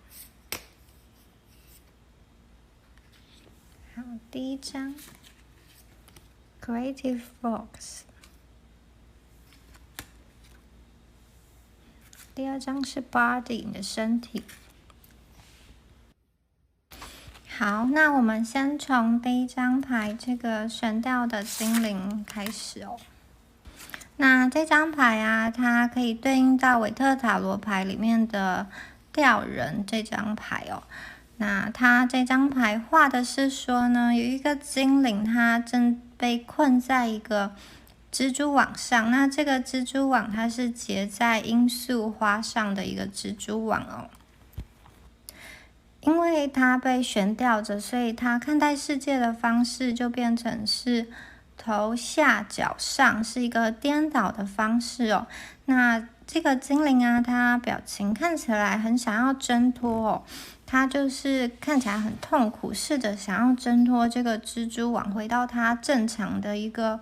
好，第一张 Creative Box， 第二张是 Body， 你的身体。好，那我们先从第一张牌这个悬吊的精灵开始哦。那这张牌啊，它可以对应到韦特塔罗牌里面的吊人这张牌哦。那它这张牌画的是说呢，有一个精灵，它正被困在一个蜘蛛网上。那这个蜘蛛网它是结在罂粟花上的一个蜘蛛网哦。因为它被悬吊着，所以它看待世界的方式就变成是头下脚上，是一个颠倒的方式哦。那这个精灵啊，它表情看起来很想要挣脱哦，它就是看起来很痛苦，试着想要挣脱这个蜘蛛网，回到它正常的一个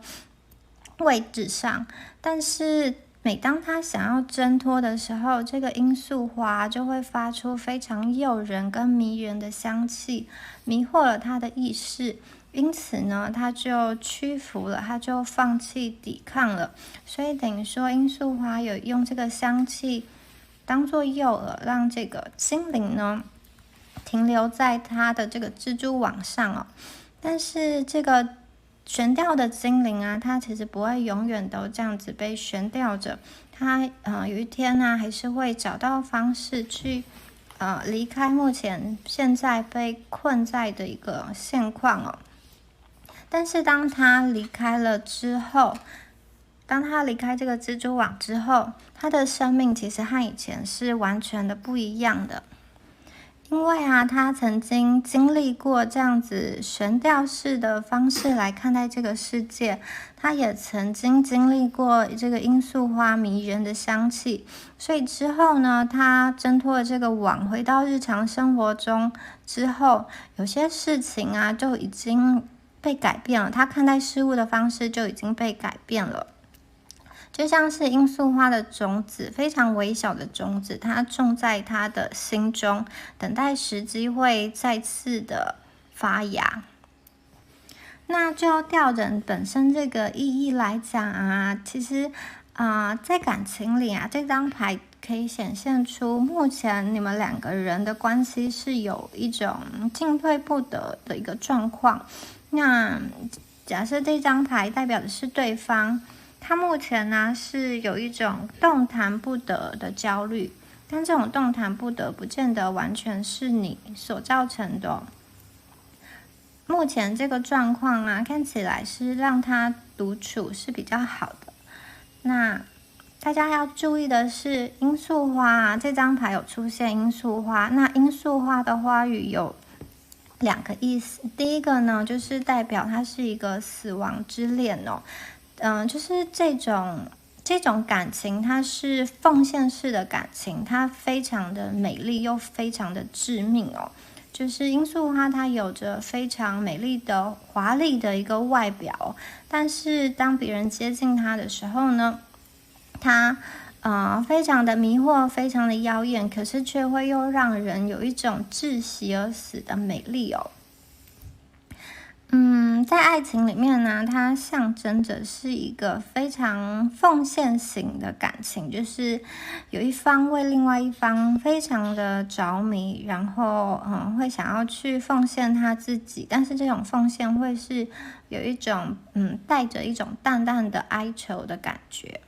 位置上，但是每当他想要挣脱的时候，这个罂粟花就会发出非常诱人跟迷人的香气，迷惑了他的意识。因此呢，他就屈服了，他就放弃抵抗了。所以等于说，罂粟花有用这个香气当做诱饵，让这个精灵呢停留在他的这个蜘蛛网上哦。但是这个悬吊的精灵啊，它其实不会永远都这样子被悬吊着，它有一天呢，还是会找到方式去离开现在被困在的一个现况哦。但是当他离开了之后，当他离开这个蜘蛛网之后，他的生命其实和以前是完全的不一样的。因为啊，他曾经经历过这样子悬吊式的方式来看待这个世界，他也曾经经历过这个罂粟花迷人的香气，所以之后呢，他挣脱了这个网，回到日常生活中之后，有些事情啊就已经被改变了，他看待事物的方式就已经被改变了。就像是罂粟花的种子，非常微小的种子，它种在他的心中，等待时机会再次的发芽。那就吊人本身这个意义来讲啊，其实在感情里啊，这张牌可以显现出目前你们两个人的关系是有一种进退不得的一个状况。那假设这张牌代表的是对方，他目前呢是有一种动弹不得的焦虑，但这种动弹不得不见得完全是你所造成的哦。目前这个状况啊，看起来是让他独处是比较好的。那大家要注意的是，罂粟花啊，这张牌有出现罂粟花。那罂粟花的花语有两个意思，第一个呢，就是代表它是一个死亡之恋哦。就是这种感情，它是奉献式的感情，它非常的美丽又非常的致命哦。就是罂粟花，它有着非常美丽的、华丽的一个外表，但是当别人接近它的时候呢，它非常的迷惑，非常的妖艳，可是却会又让人有一种窒息而死的美丽哦。在爱情里面呢，它象征着是一个非常奉献型的感情，就是有一方为另外一方非常的着迷，然后会想要去奉献他自己，但是这种奉献会是有一种带着一种淡淡的哀求的感觉。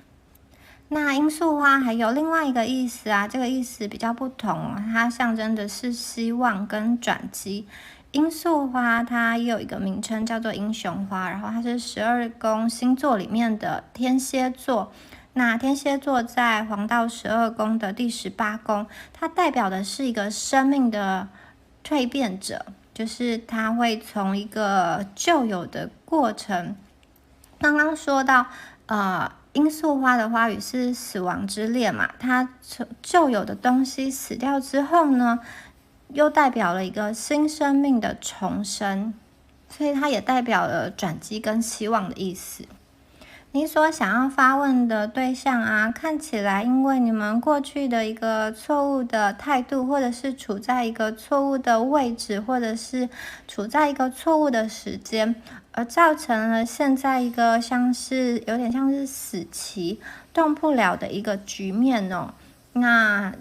那罂粟花还有另外一个意思啊，这个意思比较不同，它象征的是希望跟转机。罂粟花它也有一个名称叫做英雄花，然后它是12宫星座里面的天蝎座。那天蝎座在黄道12宫的第18宫，它代表的是一个生命的蜕变者，就是它会从一个旧有的过程。刚刚说到罂粟花的花语是死亡之恋嘛，它旧有的东西死掉之后呢，又代表了一个新生命的重生，所以它也代表了转机跟希望的意思。你所想要发问的对象啊，看起来因为你们过去的一个错误的态度，或者是处在一个错误的位置，或者是处在一个错误的时间，而造成了现在一个有点像是死棋动不了的一个局面哦。那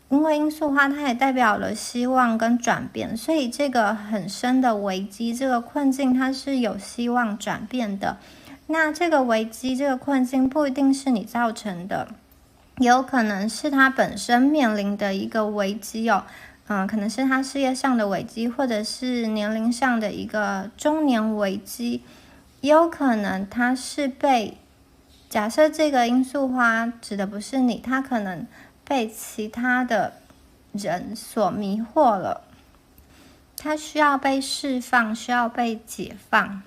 因为罂粟花它也代表了希望跟转变，所以这个很深的危机，这个困境它是有希望转变的。那这个危机，这个困境不一定是你造成的，也有可能是他本身面临的一个危机哦。可能是他事业上的危机，或者是年龄上的一个中年危机，也有可能他是被，假设这个罂粟花指的不是你，他可能被其他的人所迷惑了，他需要被释放，需要被解放。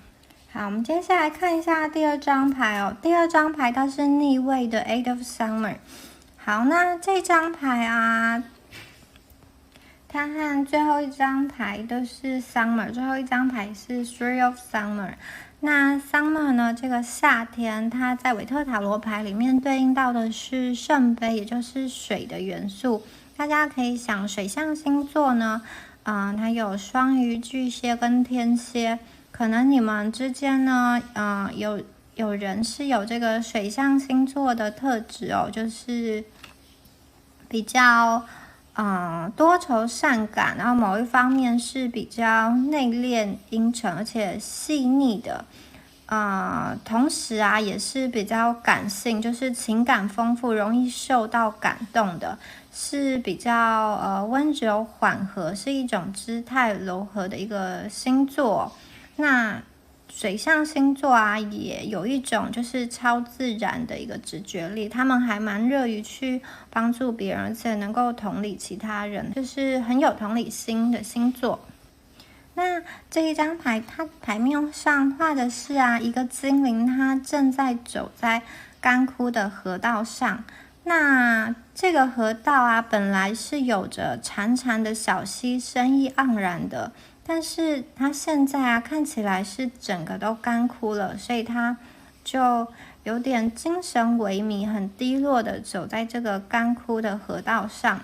好，我们接下来看一下第二张牌哦。第二张牌它是逆位的 Eight of Summer。好，那这张牌啊，它和最后一张牌都是 Summer， 最后一张牌是 Three of Summer。那 Summer 呢，这个夏天，它在韦特塔罗牌里面对应到的是圣杯，也就是水的元素。大家可以想，水象星座呢，它有双鱼、巨蟹跟天蝎，可能你们之间呢，有人是有这个水象星座的特质哦，就是比较多愁善感，然后某一方面是比较内敛、阴沉，而且细腻的。同时啊，也是比较感性，就是情感丰富，容易受到感动的，是比较温柔缓和，是一种姿态柔和的一个星座。那水象星座啊，也有一种就是超自然的一个直觉力，他们还蛮乐于去帮助别人，而且能够同理其他人，就是很有同理心的星座。那这一张牌，它牌面上画的是一个精灵，它正在走在干枯的河道上。那这个河道啊，本来是有着潺潺的小溪，生意盎然的，但是它现在看起来是整个都干枯了，所以它就有点精神萎靡，很低落的走在这个干枯的河道上。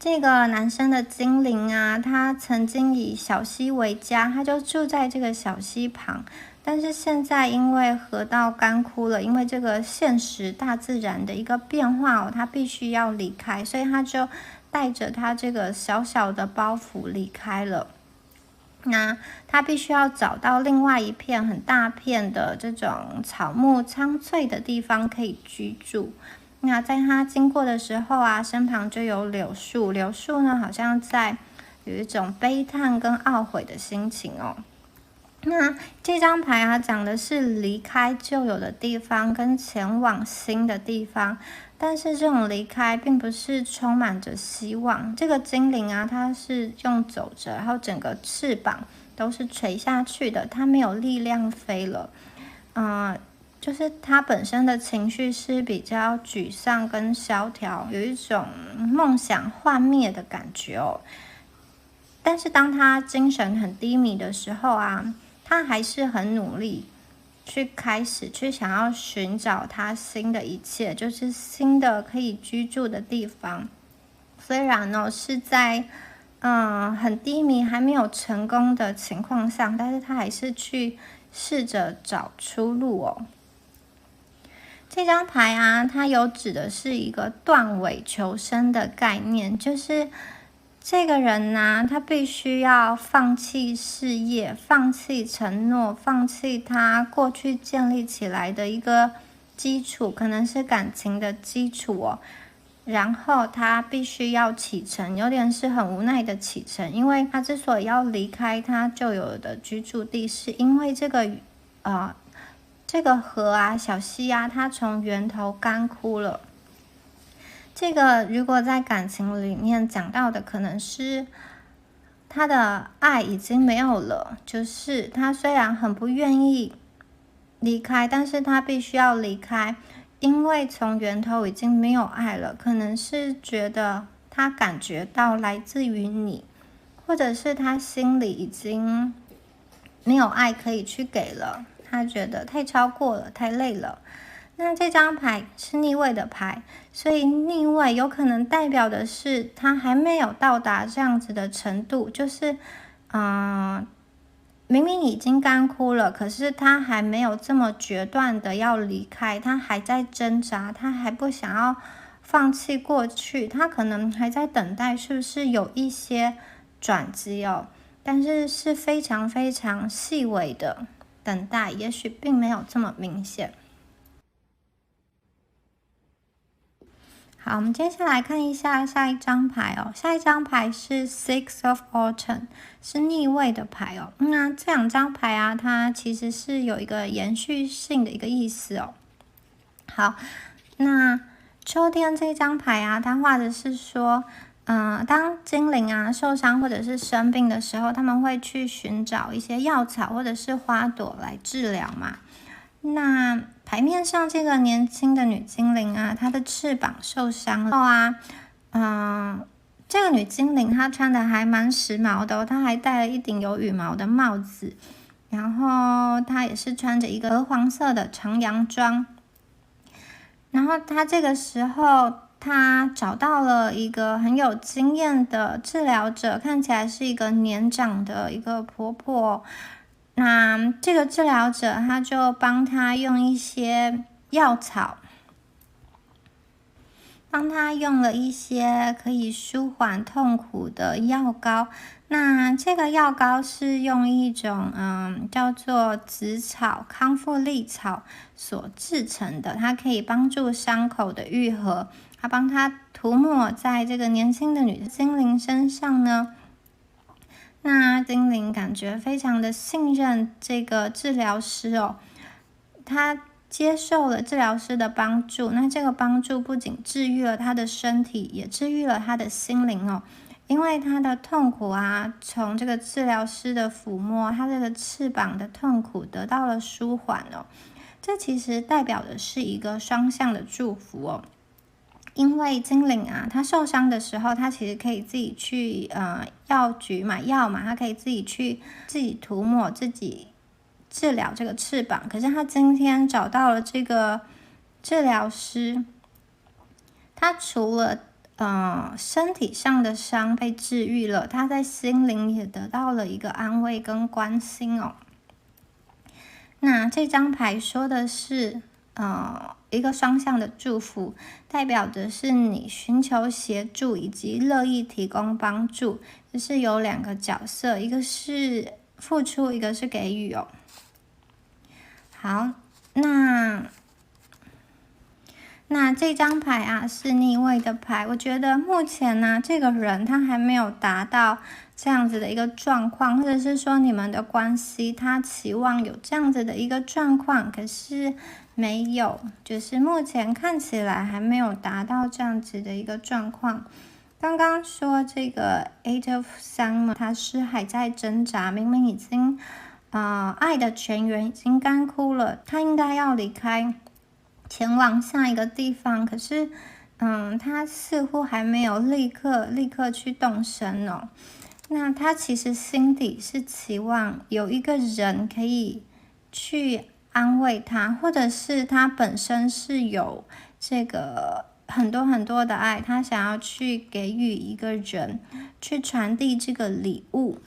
这个男生的精灵啊，他曾经以小溪为家，他就住在这个小溪旁。但是现在因为河道干枯了，因为这个现实大自然的一个变化他必须要离开，所以他就带着他这个小小的包袱离开了。那他必须要找到另外一片很大片的这种草木苍翠的地方可以居住。那在他经过的时候啊，身旁就有柳树，柳树呢好像在有一种悲叹跟懊悔的心情哦。那这张牌讲的是离开旧有的地方跟前往新的地方，但是这种离开并不是充满着希望。这个精灵它是用走着，然后整个翅膀都是垂下去的，它没有力量飞了。就是他本身的情绪是比较沮丧跟萧条，有一种梦想幻灭的感觉哦。但是当他精神很低迷的时候他还是很努力去开始去想要寻找他新的一切，就是新的可以居住的地方。虽然是在很低迷还没有成功的情况下，但是他还是去试着找出路哦。这张牌它有指的是一个断尾求生的概念，就是这个人他必须要放弃事业，放弃承诺，放弃他过去建立起来的一个基础，可能是感情的基础哦。然后他必须要启程，有点是很无奈的启程，因为他之所以要离开他旧有的居住地，是因为这个河小溪它从源头干枯了。这个如果在感情里面讲到的，可能是他的爱已经没有了，就是他虽然很不愿意离开，但是他必须要离开，因为从源头已经没有爱了。可能是觉得他感觉到来自于你，或者是他心里已经没有爱可以去给了，他觉得太超过了，太累了。那这张牌是逆位的牌，所以逆位有可能代表的是他还没有到达这样子的程度，就是明明已经干枯了，可是他还没有这么决断的要离开，他还在挣扎，他还不想要放弃过去，他可能还在等待是不是有一些转机哦，但是是非常非常细微的等待，也许并没有这么明显。好，我们接下来看一下下一张牌哦。下一张牌是 Six of Autumn， 是逆位的牌哦。那这两张牌啊，它其实是有一个延续性的一个意思哦。好，那秋天这张牌啊，它画的是说，当精灵啊受伤或者是生病的时候，他们会去寻找一些药草或者是花朵来治疗嘛。那牌面上这个年轻的女精灵啊，她的翅膀受伤了这个女精灵她穿的还蛮时髦的她还戴了一顶有羽毛的帽子，然后她也是穿着一个鹅黄色的长洋装，然后她这个时候她找到了一个很有经验的治疗者，看起来是一个年长的一个婆婆。那这个治疗者他就帮他用一些药草，帮他用了一些可以舒缓痛苦的药膏。那这个药膏是用一种叫做紫草康复力草所制成的，它可以帮助伤口的愈合。他帮他涂抹在这个年轻的女精灵身上呢。那精灵感觉非常的信任这个治疗师哦，他接受了治疗师的帮助，那这个帮助不仅治愈了他的身体，也治愈了他的心灵哦。因为他的痛苦啊，从这个治疗师的抚摸，他这个翅膀的痛苦得到了舒缓哦。这其实代表的是一个双向的祝福哦。因为精灵啊，他受伤的时候，他其实可以自己去药局买药嘛，他可以自己涂抹，自己治疗这个翅膀。可是他今天找到了这个治疗师，他除了身体上的伤被治愈了，他在心灵也得到了一个安慰跟关心哦。那这张牌说的是一个双向的祝福，代表的是你寻求协助以及乐意提供帮助，就是有两个角色，一个是付出，一个是给予哦。好，那这张牌啊是逆位的牌，我觉得目前呢，这个人他还没有达到这样子的一个状况，或者是说你们的关系他期望有这样子的一个状况，可是没有，就是目前看起来还没有达到这样子的一个状况。刚刚说这个 Eight of Summer 他是还在挣扎，明明已经爱的泉源已经干枯了，他应该要离开前往下一个地方，可是他似乎还没有立刻去动身哦。那他其实心底是期望有一个人可以去安慰他，或者是他本身是有这个很多的爱，他想要去给予一个人，去传递这个礼物。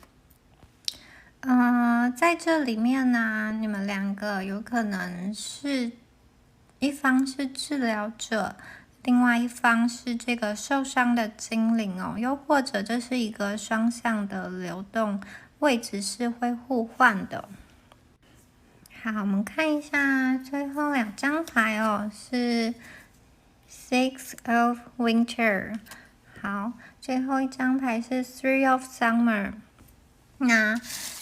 在这里面呢，你们两个有可能是一方是治疗者，另外一方是这个受伤的精灵哦，又或者这是一个双向的流动，位置是会互换的。好，我们看一下最后两张牌哦，是 Six of Winter。好，最后一张牌是 Three of Summer。那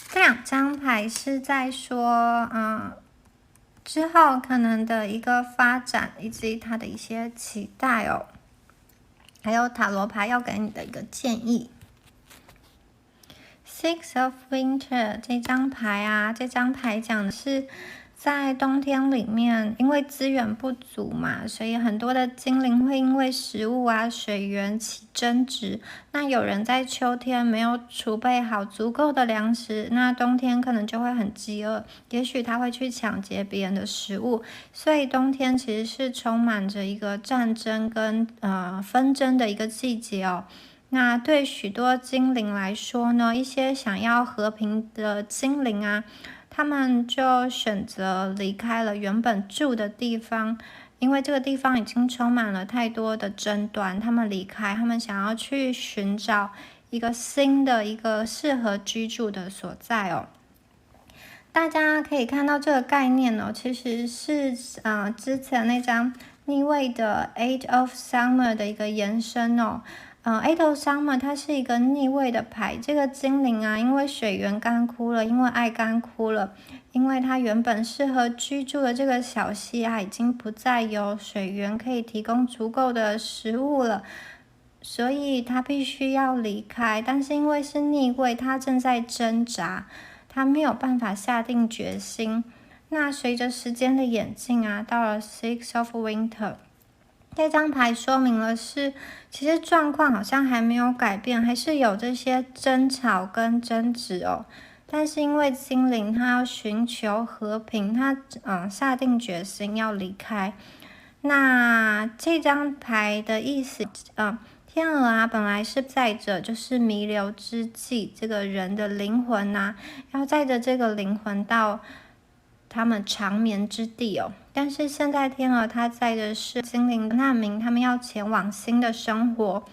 这两张牌是在说，之后可能的一个发展，以及他的一些期待哦，还有塔罗牌要给你的一个建议。Six of Winter 这张牌啊，这张牌讲的是在冬天里面，因为资源不足嘛，所以很多的精灵会因为食物啊、水源起争执。那有人在秋天没有储备好足够的粮食，那冬天可能就会很饥饿，也许他会去抢劫别人的食物。所以冬天其实是充满着一个战争跟纷争的一个季节哦。那对许多精灵来说呢，一些想要和平的精灵啊，他们就选择离开了原本住的地方，因为这个地方已经充满了太多的争端，他们离开，他们想要去寻找一个新的一个适合居住的所在哦。大家可以看到这个概念哦，其实是之前那张逆位的 Eight of Summer 的一个延伸哦。Eight of Summer 它是一个逆位的牌，这个精灵啊，因为水源干枯了，因为爱干枯了，因为它原本适合居住的这个小溪啊，已经不再有水源可以提供足够的食物了，所以它必须要离开。但是因为是逆位，它正在挣扎，它没有办法下定决心。那随着时间的演进啊，到了 Six of Winter。这张牌说明了是，其实状况好像还没有改变，还是有这些争吵跟争执哦。但是因为精灵它要寻求和平，它下定决心要离开。那这张牌的意思，天鹅啊，本来是载着就是弥留之际这个人的灵魂啊，要载着这个灵魂到他们长眠之地哦。但是现在天鹅它载的是精灵难民，他们要前往新的生活。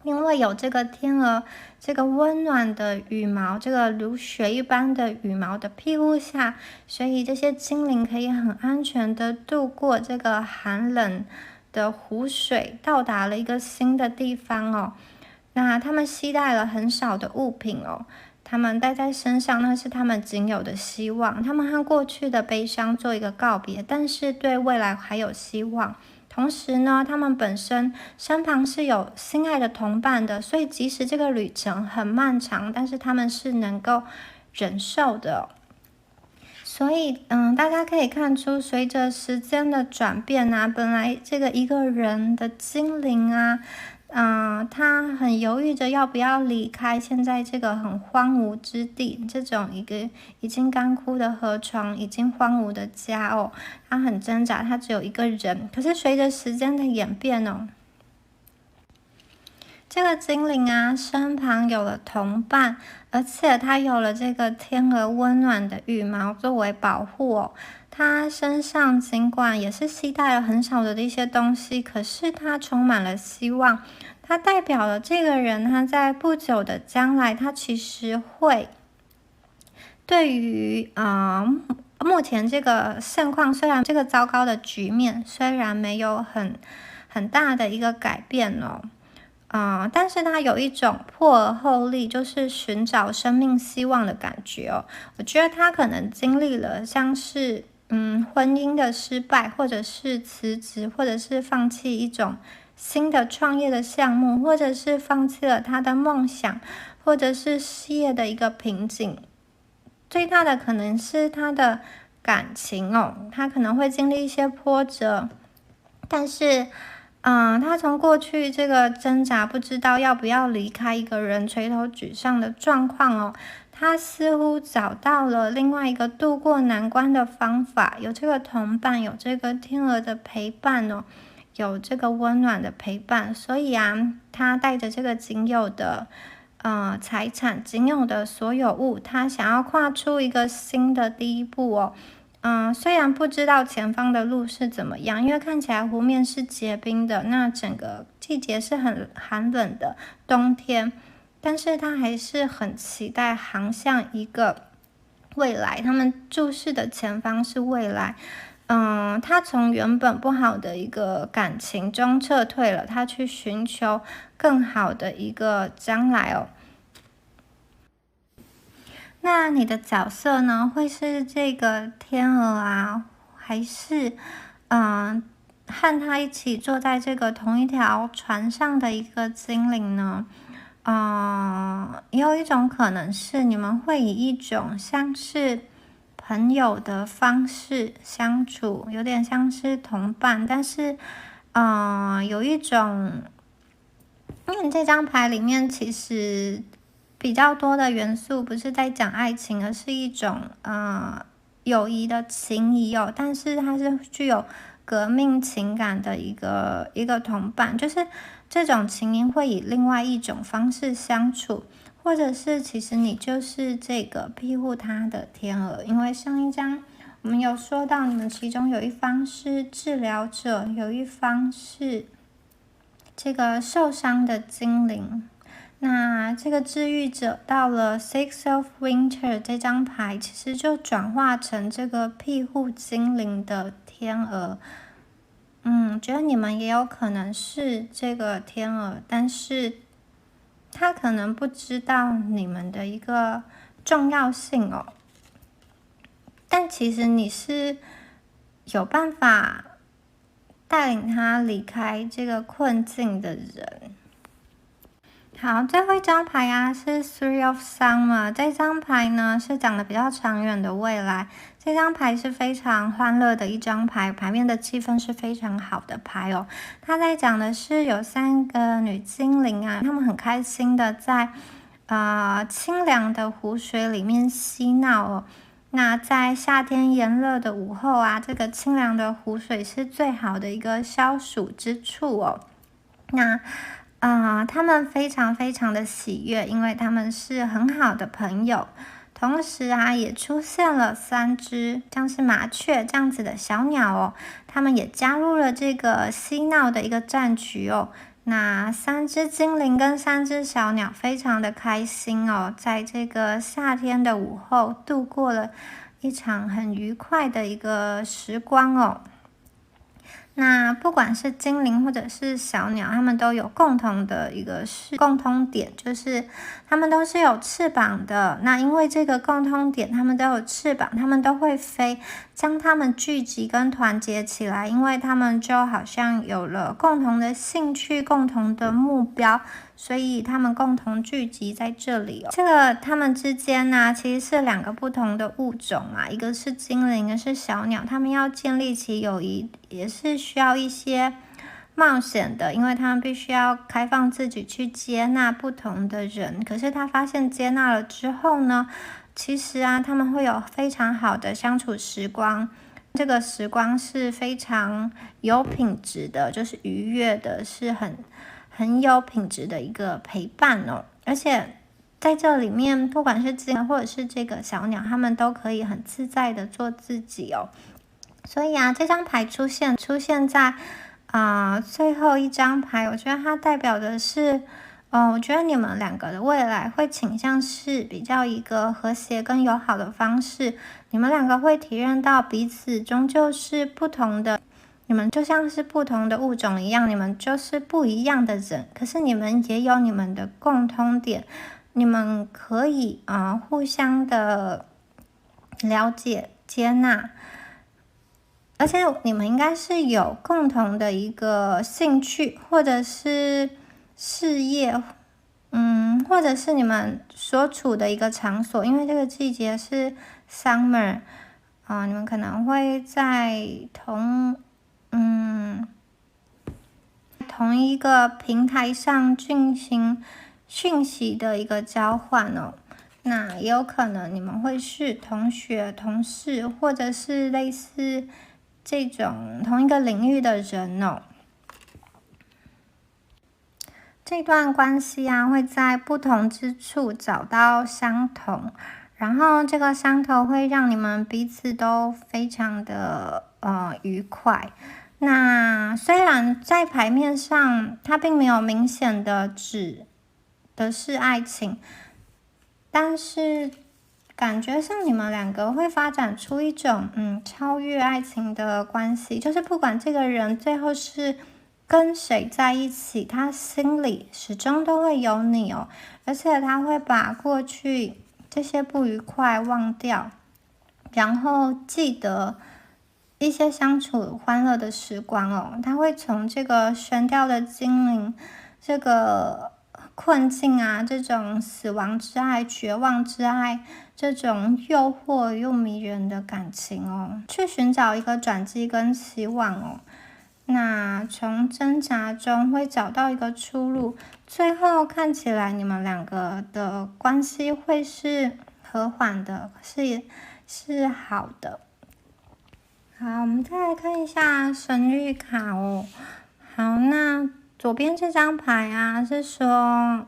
因为有这个天鹅这个温暖的羽毛，这个如雪一般的羽毛的庇护下，所以这些精灵可以很安全的度过这个寒冷的湖水，到达了一个新的地方哦。那他们携带了很少的物品哦，他们带在身上，那是他们仅有的希望。他们和过去的悲伤做一个告别，但是对未来还有希望。同时呢，他们本身身旁是有心爱的同伴的，所以即使这个旅程很漫长，但是他们是能够忍受的。所以，大家可以看出，随着时间的转变啊，本来这个一个人的精灵啊，他很犹豫着要不要离开现在这个很荒芜之地，这种一个已经干枯的河床，已经荒芜的家哦，他很挣扎，他只有一个人。可是随着时间的演变哦，这个精灵啊，身旁有了同伴，而且它有了这个天鹅温暖的羽毛作为保护哦。它身上尽管也是携带了很少的一些东西，可是它充满了希望。它代表了这个人，他在不久的将来，他其实会对于目前这个现况，虽然这个糟糕的局面虽然没有很大的一个改变哦。但是它有一种破而后立，就是寻找生命希望的感觉哦。我觉得他可能经历了像是婚姻的失败，或者是辞职，或者是放弃一种新的创业的项目，或者是放弃了他的梦想，或者是事业的一个瓶颈。最大的可能是他的感情哦，他可能会经历一些波折，但是他从过去这个挣扎，不知道要不要离开一个人，垂头沮丧的状况哦，他似乎找到了另外一个度过难关的方法，有这个同伴，有这个天鹅的陪伴哦，有这个温暖的陪伴，所以他带着这个仅有的财产，仅有的所有物，他想要跨出一个新的第一步哦。虽然不知道前方的路是怎么样，因为看起来湖面是结冰的，那整个季节是很寒冷的冬天，但是他还是很期待航向一个未来，他们注视的前方是未来。他从原本不好的一个感情中撤退了，他去寻求更好的一个将来哦。那你的角色呢？会是这个天鹅啊，还是和他一起坐在这个同一条船上的一个精灵呢？也有一种可能是你们会以一种像是朋友的方式相处，有点像是同伴，但是有一种，因为这张牌里面其实比较多的元素不是在讲爱情，而是一种友谊的情谊哦，但是它是具有革命情感的一个同伴，就是这种情谊会以另外一种方式相处，或者是其实你就是这个庇护他的天鹅，因为上一张我们有说到你们其中有一方是治疗者，有一方是这个受伤的精灵。那这个治愈者到了 Six of Winter 这张牌，其实就转化成这个庇护精灵的天鹅。觉得你们也有可能是这个天鹅，但是他可能不知道你们的一个重要性哦。但其实你是有办法带领他离开这个困境的人。好，最后一张牌啊是 Three of Summer， 这张牌呢是讲的比较长远的未来。这张牌是非常欢乐的一张牌，牌面的气氛是非常好的牌哦。它在讲的是有3个女精灵啊，她们很开心的在清凉的湖水里面嬉闹哦。那在夏天炎热的午后啊，这个清凉的湖水是最好的一个消暑之处哦。那他们非常非常的喜悦，因为他们是很好的朋友。同时啊，也出现了3只像是麻雀这样子的小鸟哦，他们也加入了这个嬉闹的一个战局哦。那3只精灵跟3只小鸟非常的开心哦，在这个夏天的午后度过了一场很愉快的一个时光哦。那不管是精灵或者是小鸟，它们都有共同的一个共通点，就是它们都是有翅膀的。那因为这个共通点，它们都有翅膀，它们都会飞，将它们聚集跟团结起来，因为它们就好像有了共同的兴趣、共同的目标，所以他们共同聚集在这里哦。这个他们之间呢，其实是2个不同的物种嘛，一个是精灵，一个是小鸟，他们要建立起友谊，也是需要一些冒险的，因为他们必须要开放自己去接纳不同的人。可是他发现接纳了之后呢，其实啊，他们会有非常好的相处时光。这个时光是非常有品质的，就是愉悦的，是很有品质的一个陪伴哦。而且在这里面，不管是精灵或者是这个小鸟，他们都可以很自在的做自己哦。所以啊，这张牌出现在最后一张牌，我觉得它代表的是，我觉得你们2个的未来会倾向是比较一个和谐跟友好的方式。你们2个会体验到彼此终究是不同的，你们就像是不同的物种一样，你们就是不一样的人，可是你们也有你们的共通点，你们可以互相的了解、接纳。而且你们应该是有共同的一个兴趣，或者是事业，或者是你们所处的一个场所，因为这个季节是 summer，你们可能会在同一个平台上进行讯息的一个交换哦。那也有可能你们会是同学、同事，或者是类似这种同一个领域的人哦。这段关系啊，会在不同之处找到相同，然后这个相同会让你们彼此都非常的愉快。那虽然在牌面上它并没有明显的指的是爱情，但是感觉上你们2个会发展出一种超越爱情的关系，就是不管这个人最后是跟谁在一起，他心里始终都会有你哦，而且他会把过去这些不愉快忘掉，然后记得一些相处欢乐的时光哦。他会从这个悬吊的精灵，这个困境啊，这种死亡之爱、绝望之爱，这种诱惑又迷人的感情哦，去寻找一个转机跟希望哦。那从挣扎中会找到一个出路，最后看起来你们2个的关系会是和缓的，是好的。好，我们再来看一下神谕卡哦。好，那左边这张牌啊，是说，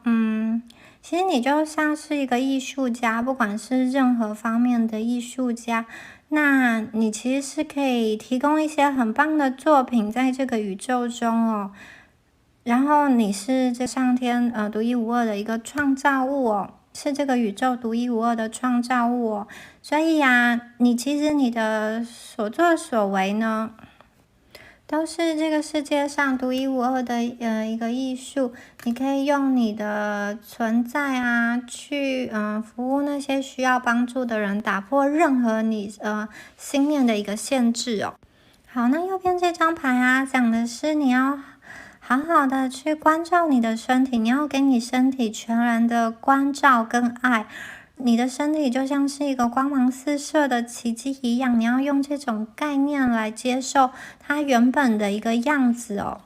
其实你就像是一个艺术家，不管是任何方面的艺术家，那你其实是可以提供一些很棒的作品在这个宇宙中哦。然后你是这上天独一无二的一个创造物哦，是这个宇宙独一无二的创造物哦。所以呀，其实你的所作所为呢，都是这个世界上独一无二的一个艺术。你可以用你的存在啊，去服务那些需要帮助的人，打破任何你心念的一个限制哦。好，那右边这张牌啊，讲的是你要好好的去关照你的身体，你要给你身体全然的关照跟爱。你的身体就像是一个光芒四射的奇迹一样，你要用这种概念来接受它原本的一个样子哦。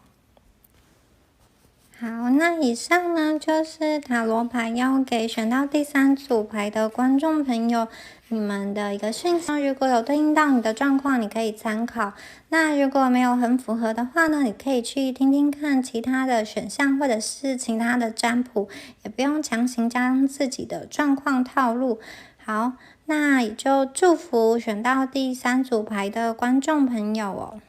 好，那以上呢就是塔罗牌要给选到第3组牌的观众朋友你们的一个讯息。如果有对应到你的状况，你可以参考。那如果没有很符合的话呢，你可以去听听看其他的选项，或者是其他的占卜，也不用强行将自己的状况套路。好，那也就祝福选到第3组牌的观众朋友哦。